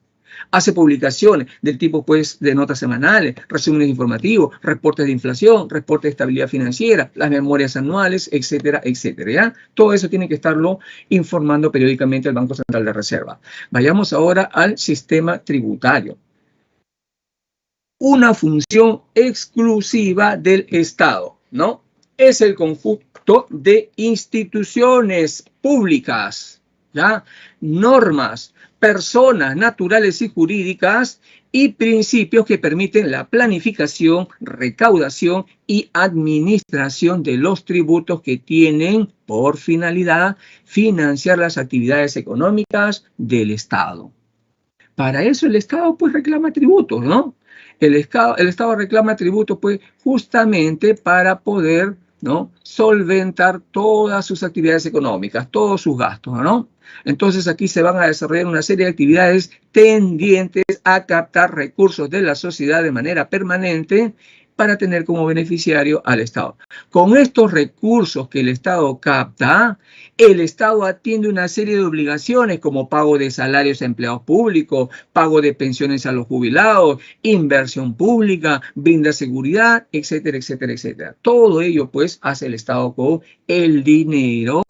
Hace publicaciones del tipo, pues, de notas semanales, resúmenes informativos, reportes de inflación, reportes de estabilidad financiera, las memorias anuales, etcétera, etcétera, ¿ya? Todo eso tiene que estarlo informando periódicamente el Banco Central de Reserva. Vayamos ahora al sistema tributario. Una función exclusiva del Estado, ¿no? Es el conjunto de instituciones públicas, ¿ya? Normas, personas naturales y jurídicas y principios que permiten la planificación, recaudación y administración de los tributos que tienen por finalidad financiar las actividades económicas del Estado. Para eso el Estado, pues, reclama tributos, ¿no? El Estado reclama tributos, pues, justamente para poder, ¿no?, solventar todas sus actividades económicas, todos sus gastos, ¿no? Entonces aquí se van a desarrollar una serie de actividades tendientes a captar recursos de la sociedad de manera permanente para tener como beneficiario al Estado. Con estos recursos que el Estado capta, el Estado atiende una serie de obligaciones como pago de salarios a empleados públicos, pago de pensiones a los jubilados, inversión pública, brinda seguridad, etcétera, etcétera, etcétera. Todo ello, pues, hace el Estado con el dinero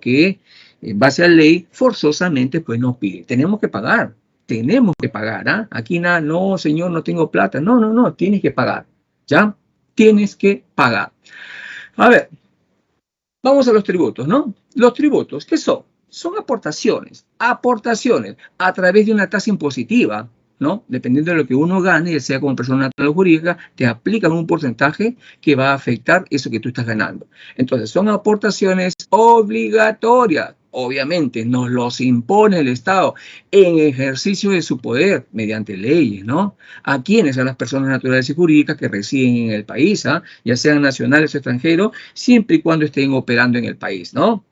que, en base a ley, forzosamente, pues, nos pide. Tenemos que pagar. Tenemos que pagar, ¿ah? Aquí nada, no, señor, no tengo plata. No, no, no, tienes que pagar, ¿ya? Tienes que pagar. A ver, vamos a los tributos, ¿no? Los tributos, ¿qué son? Son aportaciones a través de una tasa impositiva, ¿no? Dependiendo de lo que uno gane, ya sea como persona natural o jurídica, te aplican un porcentaje que va a afectar eso que tú estás ganando. Entonces, son aportaciones obligatorias. Obviamente, nos los impone el Estado en ejercicio de su poder mediante leyes, ¿no? ¿A quiénes? A las personas naturales y jurídicas que residen en el país, ¿ah? Ya sean nacionales o extranjeros, siempre y cuando estén operando en el país, ¿no?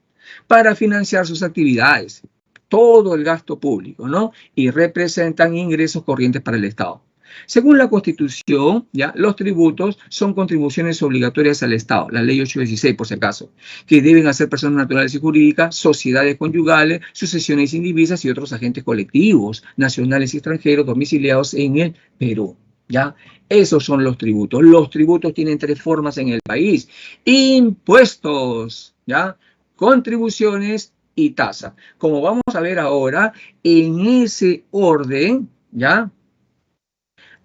Para financiar sus actividades, todo el gasto público, ¿no? Y representan ingresos corrientes para el Estado. Según la Constitución, ¿ya? Los tributos son contribuciones obligatorias al Estado, la ley 816 por si acaso, que deben hacer personas naturales y jurídicas, sociedades conyugales, sucesiones indivisas y otros agentes colectivos, nacionales y extranjeros domiciliados en el Perú. ¿Ya? Esos son los tributos. Los tributos tienen tres formas en el país. Impuestos, ¿ya? Contribuciones y tasa. Como vamos a ver ahora, en ese orden, ¿ya?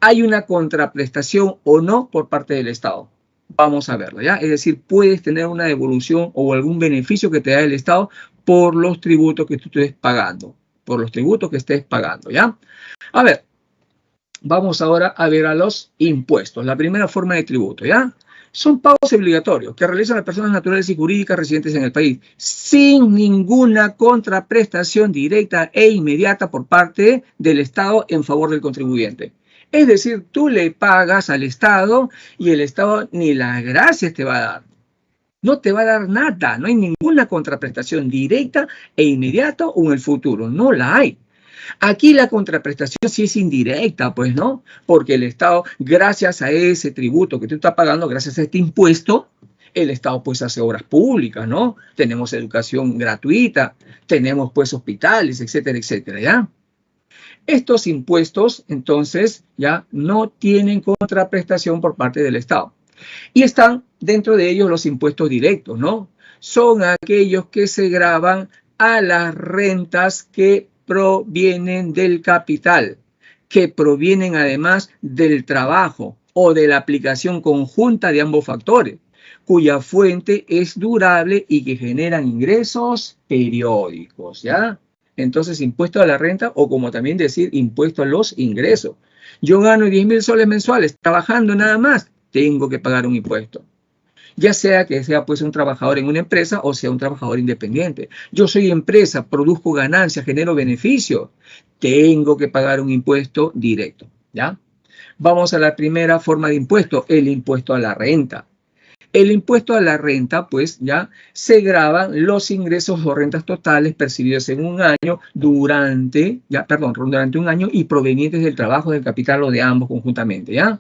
Hay una contraprestación o no por parte del Estado. Vamos a verlo, ¿ya? Es decir, puedes tener una devolución o algún beneficio que te da el Estado por los tributos que tú estés pagando. Por los tributos que estés pagando, ¿ya? A ver, vamos ahora a ver a los impuestos. La primera forma de tributo, ¿ya? Son pagos obligatorios que realizan las personas naturales y jurídicas residentes en el país sin ninguna contraprestación directa e inmediata por parte del Estado en favor del contribuyente. Es decir, tú le pagas al Estado y el Estado ni las gracias te va a dar. No te va a dar nada, no hay ninguna contraprestación directa e inmediata o en el futuro, no la hay. Aquí la contraprestación sí es indirecta, pues, ¿no? Porque el Estado, gracias a ese tributo que tú estás pagando, gracias a este impuesto, el Estado pues hace obras públicas, ¿no? Tenemos educación gratuita, tenemos pues hospitales, etcétera, etcétera, ¿ya? Estos impuestos, entonces, ya no tienen contraprestación por parte del Estado. Y están dentro de ellos los impuestos directos, ¿no? Son aquellos que se gravan a las rentas que provienen del capital, que provienen además del trabajo o de la aplicación conjunta de ambos factores, cuya fuente es durable y que generan ingresos periódicos, ¿ya? Entonces, impuesto a la renta o como también decir impuesto a los ingresos. Yo gano 10.000 soles mensuales trabajando nada más, tengo que pagar un impuesto. Ya sea que sea pues un trabajador en una empresa o sea un trabajador independiente. Yo soy empresa, produzco ganancias, genero beneficios, tengo que pagar un impuesto directo, ¿ya? Vamos a la primera forma de impuesto, el impuesto a la renta. El impuesto a la renta, pues ya se graban los ingresos o rentas totales percibidos en un año durante un año y provenientes del trabajo, del capital o de ambos conjuntamente, ¿ya?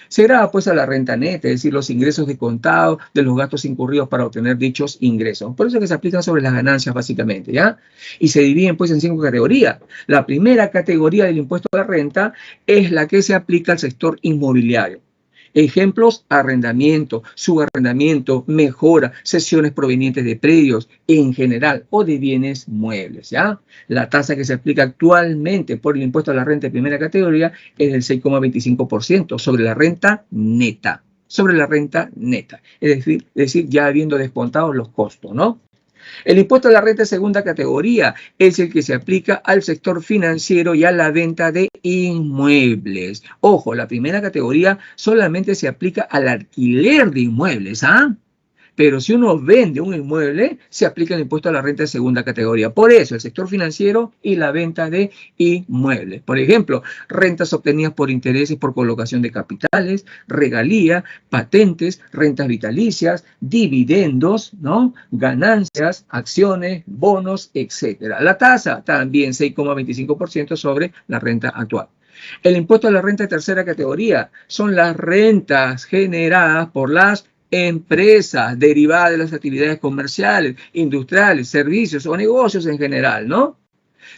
Se graba pues a la renta neta, es decir, los ingresos de contado de los gastos incurridos para obtener dichos ingresos. Por eso es que se aplican sobre las ganancias básicamente, ¿ya? Y se dividen pues en 5 categorías. La primera categoría del impuesto a la renta es la que se aplica al sector inmobiliario. Ejemplos: arrendamiento, subarrendamiento, mejora, cesiones provenientes de predios en general o de bienes muebles, ¿ya? La tasa que se aplica actualmente por el impuesto a la renta de primera categoría es del 6,25% sobre la renta neta. Sobre la renta neta. Es decir, ya habiendo descontado los costos, ¿no? El impuesto a la renta de segunda categoría es el que se aplica al sector financiero y a la venta de inmuebles. Ojo, la primera categoría solamente se aplica al alquiler de inmuebles, ¿ah? Pero si uno vende un inmueble, se aplica el impuesto a la renta de segunda categoría. Por eso, el sector financiero y la venta de inmuebles. Por ejemplo, rentas obtenidas por intereses por colocación de capitales, regalía, patentes, rentas vitalicias, dividendos, ¿no? Ganancias, acciones, bonos, etc. La tasa también 6,25% sobre la renta actual. El impuesto a la renta de tercera categoría son las rentas generadas por las empresas derivadas de las actividades comerciales, industriales, servicios o negocios en general, ¿no?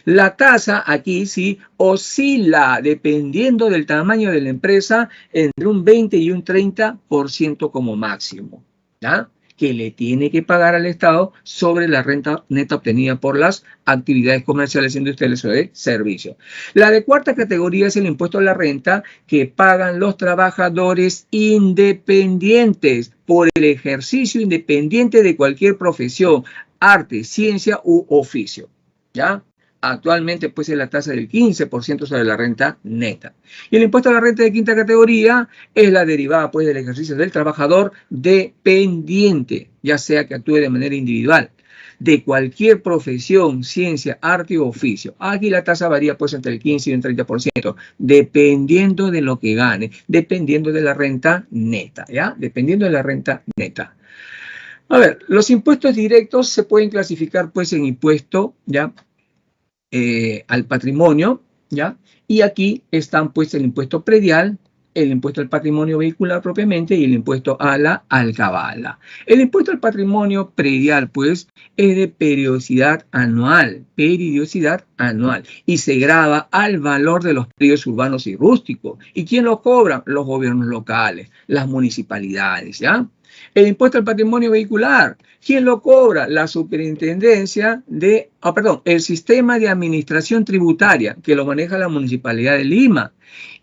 La tasa aquí sí oscila dependiendo del tamaño de la empresa entre un 20 y un 30% como máximo, ¿ya? que le tiene que pagar al Estado sobre la renta neta obtenida por las actividades comerciales, industriales o de servicios. La de cuarta categoría es el impuesto a la renta que pagan los trabajadores independientes por el ejercicio independiente de cualquier profesión, arte, ciencia u oficio, ¿ya? Actualmente pues es la tasa del 15% sobre la renta neta. Y el impuesto a la renta de quinta categoría es la derivada pues del ejercicio del trabajador dependiente, ya sea que actúe de manera individual, de cualquier profesión, ciencia, arte o oficio. Aquí la tasa varía pues entre el 15 y un 30%, dependiendo de lo que gane, dependiendo de la renta neta, ¿ya? Dependiendo de la renta neta. A ver, los impuestos directos se pueden clasificar pues en impuesto, ¿ya? Al patrimonio, ¿ya? Y aquí están pues el impuesto predial, el impuesto al patrimonio vehicular propiamente y el impuesto a la alcabala. El impuesto al patrimonio predial pues es de periodicidad anual y se grava al valor de los predios urbanos y rústicos. ¿Y quién lo cobra? Los gobiernos locales, las municipalidades, ¿ya? El impuesto al patrimonio vehicular, ¿quién lo cobra? La superintendencia de, el sistema de administración tributaria que lo maneja la Municipalidad de Lima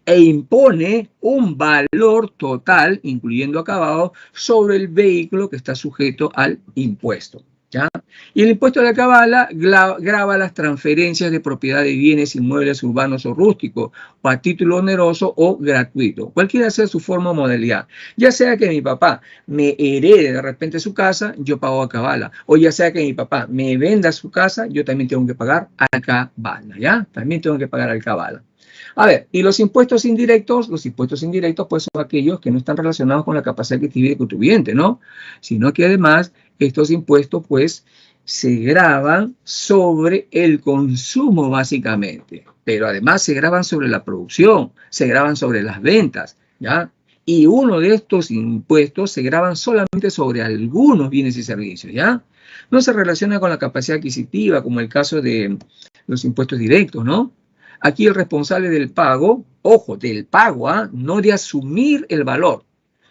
e impone un valor total, incluyendo acabados, sobre el vehículo que está sujeto al impuesto, ¿ya? Y el impuesto a la alcabala grava las transferencias de propiedad de bienes inmuebles urbanos o rústicos, o a título oneroso o gratuito, cualquiera sea su forma o modalidad. Ya sea que mi papá me herede de repente su casa, yo pago alcabala, o ya sea que mi papá me venda su casa, yo también tengo que pagar alcabala, ¿ya? También tengo que pagar alcabala. A ver, y los impuestos indirectos pues son aquellos que no están relacionados con la capacidad adquisitiva del contribuyente, ¿no? Sino que además estos impuestos pues se gravan sobre el consumo básicamente, pero además se gravan sobre la producción, se gravan sobre las ventas, ¿ya? Y uno de estos impuestos se gravan solamente sobre algunos bienes y servicios, ¿ya? No se relaciona con la capacidad adquisitiva como el caso de los impuestos directos, ¿no? Aquí el responsable del pago, ojo, del pago, no de asumir el valor,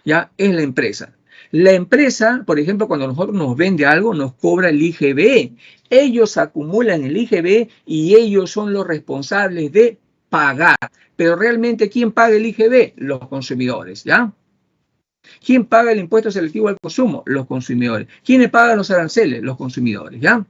ya es la empresa. La empresa, por ejemplo, cuando nosotros nos vende algo, nos cobra el IGB. Ellos acumulan el IGB y ellos son los responsables de pagar. Pero realmente, ¿quién paga el IGB? Los consumidores, ¿ya? ¿Quién paga el impuesto selectivo al consumo? Los consumidores. ¿Quiénes pagan los aranceles? Los consumidores, ¿ya?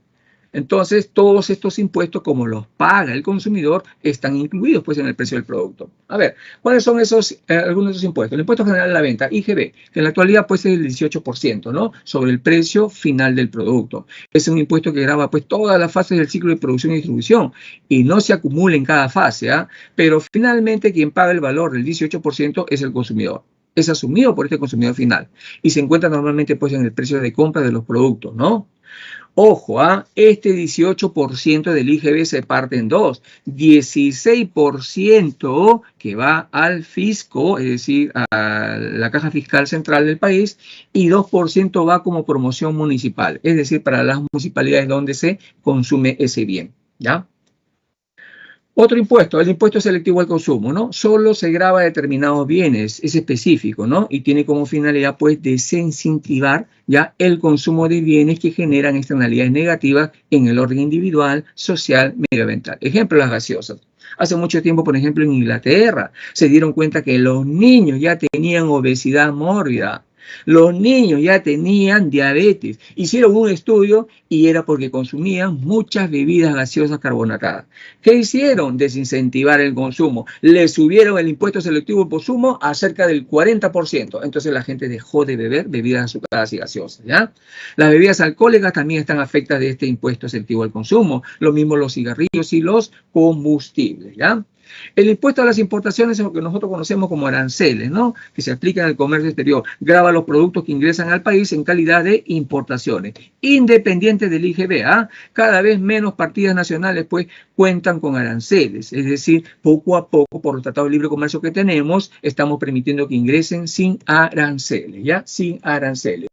Entonces, todos estos impuestos, como los paga el consumidor, están incluidos pues en el precio del producto. A ver, ¿cuáles son algunos de esos impuestos? El impuesto general a la venta, IGB, que en la actualidad pues es el 18%, ¿no? Sobre el precio final del producto. Es un impuesto que grava pues todas las fases del ciclo de producción y distribución y no se acumula en cada fase, pero finalmente quien paga el valor del 18% es el consumidor. Es asumido por este consumidor final y se encuentra normalmente pues en el precio de compra de los productos, ¿no? Ojo, este 18% del IGB se parte en dos. 16% que va al fisco, es decir, a la caja fiscal central del país, y 2% va como promoción municipal, es decir, para las municipalidades donde se consume ese bien, ¿ya? Otro impuesto, el impuesto selectivo al consumo, ¿no? Solo se grava determinados bienes, es específico, ¿no? Y tiene como finalidad, pues, desincentivar ya el consumo de bienes que generan externalidades negativas en el orden individual, social, medioambiental. Ejemplo, las gaseosas. Hace mucho tiempo, por ejemplo, en Inglaterra, se dieron cuenta que los niños ya tenían obesidad mórbida. Los niños ya tenían diabetes. Hicieron un estudio y era porque consumían muchas bebidas gaseosas carbonatadas. ¿Qué hicieron? Desincentivar el consumo. Le subieron el impuesto selectivo al consumo a cerca del 40%. Entonces la gente dejó de beber bebidas azucaradas y gaseosas, ¿ya? Las bebidas alcohólicas también están afectadas de este impuesto selectivo al consumo. Lo mismo los cigarrillos y los combustibles, ¿ya? El impuesto a las importaciones es lo que nosotros conocemos como aranceles, ¿no? Que se aplican al comercio exterior. Grava los productos que ingresan al país en calidad de importaciones, independiente del IGB. Cada vez menos partidas nacionales, pues, cuentan con aranceles. Es decir, poco a poco, por los tratados de libre comercio que tenemos, estamos permitiendo que ingresen sin aranceles, ¿ya? Sin aranceles.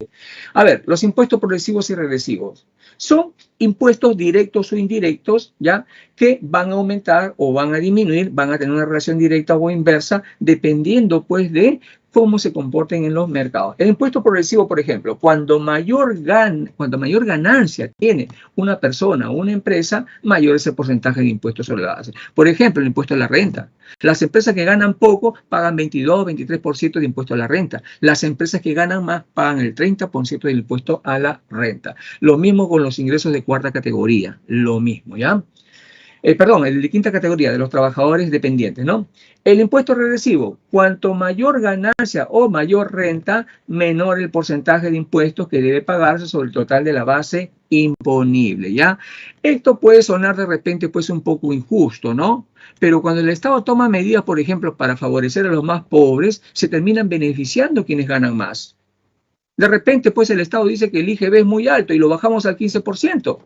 A ver, los impuestos progresivos y regresivos. Son impuestos directos o indirectos, ¿ya? Que van a aumentar o van a disminuir, van a tener una relación directa o inversa, dependiendo, pues, de cómo se comporten en los mercados. El impuesto progresivo, por ejemplo, cuando mayor ganancia tiene una persona o una empresa, mayor es el porcentaje de impuestos sobre la base. Por ejemplo, el impuesto a la renta. Las empresas que ganan poco pagan 22 o 23% de impuesto a la renta. Las empresas que ganan más pagan el 30% del impuesto a la renta. Lo mismo con los ingresos de cuarta categoría. Lo mismo, ¿ya? Perdón, el de quinta categoría, de los trabajadores dependientes, ¿no? El impuesto regresivo, cuanto mayor ganancia o mayor renta, menor el porcentaje de impuestos que debe pagarse sobre el total de la base imponible, ¿ya? Esto puede sonar de repente pues un poco injusto, ¿no? Pero cuando el Estado toma medidas, por ejemplo, para favorecer a los más pobres, se terminan beneficiando quienes ganan más. De repente, pues el Estado dice que el IGB es muy alto y lo bajamos al 15%.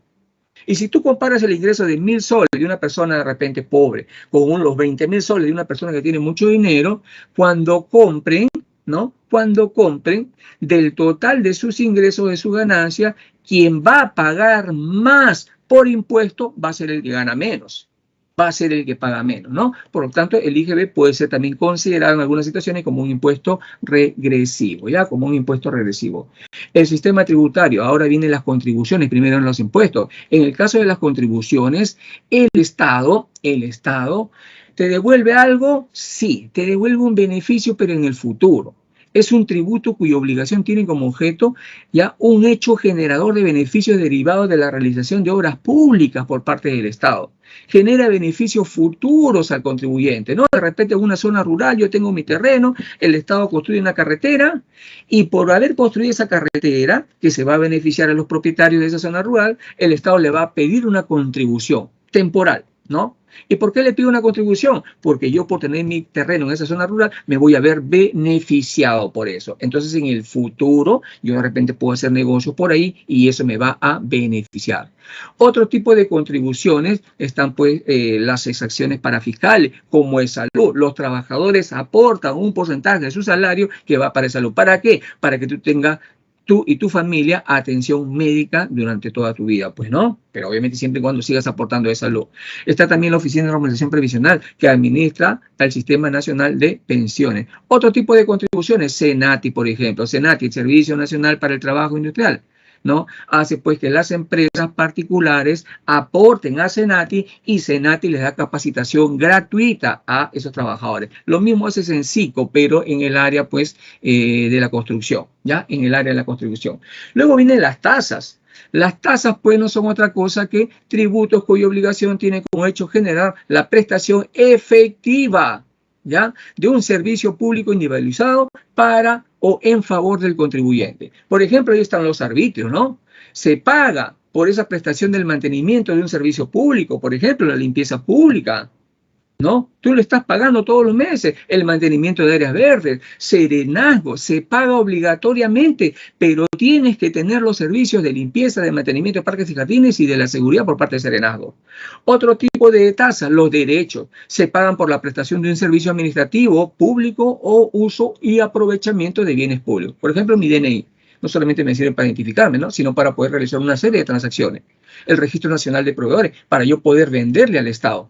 Y si tú comparas el ingreso de 1.000 soles de una persona de repente pobre con los 20.000 soles de una persona que tiene mucho dinero, cuando compren, ¿no? Cuando compren, del total de sus ingresos, de su ganancia, quien va a pagar más por impuesto va a ser el que gana menos. Va a ser el que paga menos, ¿no? Por lo tanto, el IGB puede ser también considerado en algunas situaciones como un impuesto regresivo, ¿ya? Como un impuesto regresivo. El sistema tributario, ahora vienen las contribuciones, primero en los impuestos. En el caso de las contribuciones, el Estado ¿te devuelve algo? Sí, te devuelve un beneficio, pero en el futuro. Es un tributo cuya obligación tiene como objeto ya un hecho generador de beneficios derivados de la realización de obras públicas por parte del Estado. Genera beneficios futuros al contribuyente, ¿no? De repente en una zona rural yo tengo mi terreno, el Estado construye una carretera y por haber construido esa carretera, que se va a beneficiar a los propietarios de esa zona rural, el Estado le va a pedir una contribución temporal, ¿no? ¿Y por qué le pido una contribución? Porque yo por tener mi terreno en esa zona rural me voy a ver beneficiado por eso. Entonces en el futuro yo de repente puedo hacer negocios por ahí y eso me va a beneficiar. Otro tipo de contribuciones están pues las exacciones parafiscales, como es salud. Los trabajadores aportan un porcentaje de su salario que va para salud. ¿Para qué? Para que tú y tu familia atención médica durante toda tu vida, pues no, pero obviamente siempre y cuando sigas aportando de salud. Está también la Oficina de Normalización Previsional que administra el Sistema Nacional de Pensiones. Otro tipo de contribuciones, SENATI, por ejemplo, SENATI, el Servicio Nacional para el Trabajo Industrial, ¿no? Hace pues que las empresas particulares aporten a SENATI y SENATI les da capacitación gratuita a esos trabajadores. Lo mismo hace Sensico, pero en el área pues de la construcción, ¿ya? En el área de la construcción. Luego vienen las tasas. Las tasas pues no son otra cosa que tributos cuya obligación tiene como hecho generar la prestación efectiva, ¿ya? De un servicio público individualizado para o en favor del contribuyente. Por ejemplo, ahí están los arbitrios, ¿no? Se paga por esa prestación del mantenimiento de un servicio público, por ejemplo, la limpieza pública, ¿no? Tú le estás pagando todos los meses el mantenimiento de áreas verdes, serenazgo, se paga obligatoriamente, pero tienes que tener los servicios de limpieza, de mantenimiento de parques y jardines y de la seguridad por parte de serenazgo. Otro tipo de tasa, los derechos, se pagan por la prestación de un servicio administrativo, público o uso y aprovechamiento de bienes públicos. Por ejemplo, mi DNI. No solamente me sirve para identificarme, ¿no? Sino para poder realizar una serie de transacciones. El Registro Nacional de Proveedores, para yo poder venderle al Estado.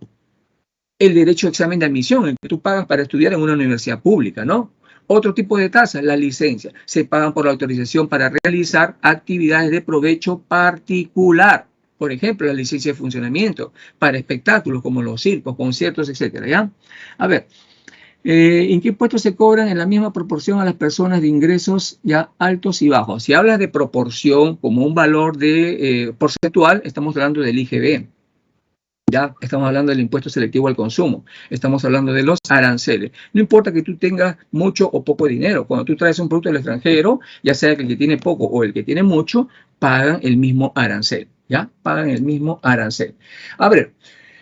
El derecho a examen de admisión, el que tú pagas para estudiar en una universidad pública, ¿no? Otro tipo de tasa, la licencia. Se pagan por la autorización para realizar actividades de provecho particular. Por ejemplo, la licencia de funcionamiento para espectáculos como los circos, conciertos, etcétera, ¿ya? A ver, ¿en qué impuestos se cobran en la misma proporción a las personas de ingresos ya altos y bajos? Si hablas de proporción como un valor de porcentual, estamos hablando del IGB. Ya estamos hablando del impuesto selectivo al consumo, estamos hablando de los aranceles. No importa que tú tengas mucho o poco dinero, cuando tú traes un producto del extranjero, ya sea que el que tiene poco o el que tiene mucho, pagan el mismo arancel, ¿ya? Pagan el mismo arancel. A ver,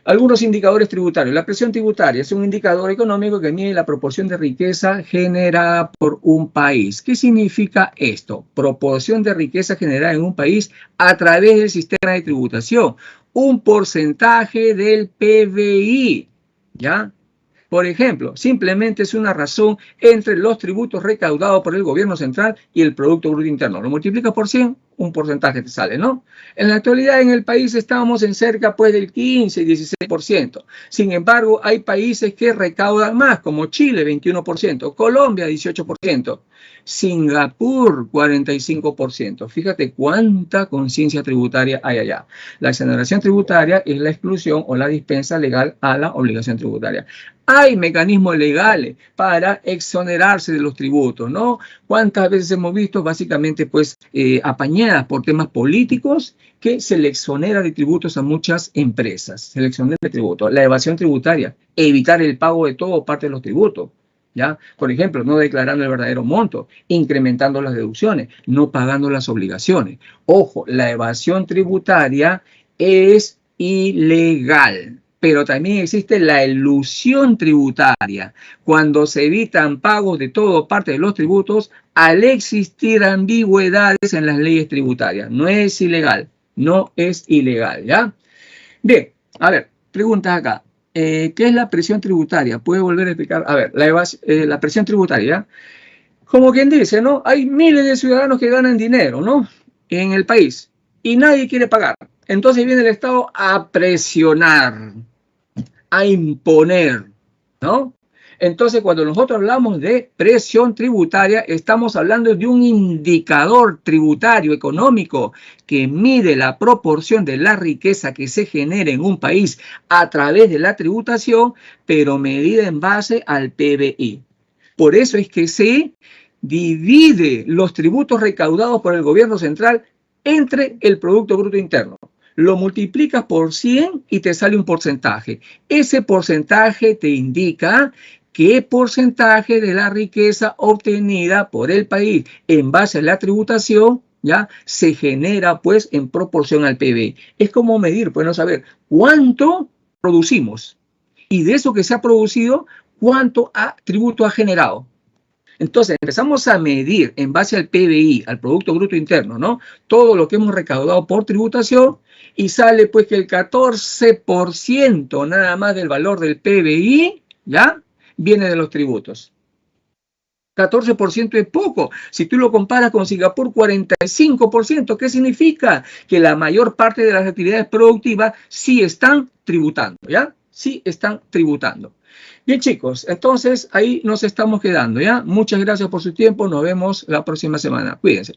algunos indicadores tributarios. La presión tributaria es un indicador económico que mide la proporción de riqueza generada por un país. ¿Qué significa esto? Proporción de riqueza generada en un país a través del sistema de tributación. Un porcentaje del PBI, ¿ya? Por ejemplo, simplemente es una razón entre los tributos recaudados por el gobierno central y el Producto Bruto Interno. Lo multiplicas por 100, un porcentaje te sale, ¿no? En la actualidad en el país estamos en cerca pues del 15, 16%. Sin embargo, hay países que recaudan más, como Chile, 21%, Colombia, 18%, Singapur, 45%. Fíjate cuánta conciencia tributaria hay allá. La exoneración tributaria es la exclusión o la dispensa legal a la obligación tributaria. Hay mecanismos legales para exonerarse de los tributos, ¿no? ¿Cuántas veces hemos visto básicamente pues apañadas por temas políticos que se le exonera de tributos a muchas empresas? Se le exonera de tributos. La evasión tributaria, evitar el pago de todo o parte de los tributos. ¿Ya? Por ejemplo, no declarando el verdadero monto, incrementando las deducciones, no pagando las obligaciones. Ojo, la evasión tributaria es ilegal, pero también existe la elusión tributaria, cuando se evitan pagos de todo o parte de los tributos al existir ambigüedades en las leyes tributarias. No es ilegal, no es ilegal, ¿ya? Bien, a ver, preguntas acá. ¿Qué es la presión tributaria? ¿Puede volver a explicar? A ver, la presión tributaria, como quien dice, ¿no? Hay miles de ciudadanos que ganan dinero, ¿no? En el país y nadie quiere pagar. Entonces viene el Estado a presionar, a imponer, ¿no? Entonces, cuando nosotros hablamos de presión tributaria, estamos hablando de un indicador tributario económico que mide la proporción de la riqueza que se genera en un país a través de la tributación, pero medida en base al PBI. Por eso es que se divide los tributos recaudados por el gobierno central entre el Producto Bruto Interno. Lo multiplicas por 100 y te sale un porcentaje. Ese porcentaje te indica qué porcentaje de la riqueza obtenida por el país en base a la tributación ya se genera pues en proporción al PBI. Es como medir, pues no saber cuánto producimos y de eso que se ha producido, cuánto tributo ha generado. Entonces empezamos a medir en base al PBI, al Producto Bruto Interno, ¿no? Todo lo que hemos recaudado por tributación y sale pues que el 14% nada más del valor del PBI, ¿ya? Viene de los tributos. 14% es poco. Si tú lo comparas con Singapur, 45%, ¿qué significa? Que la mayor parte de las actividades productivas sí están tributando, ¿ya? Sí están tributando. Bien, chicos, entonces ahí nos estamos quedando, ¿ya? Muchas gracias por su tiempo. Nos vemos la próxima semana. Cuídense.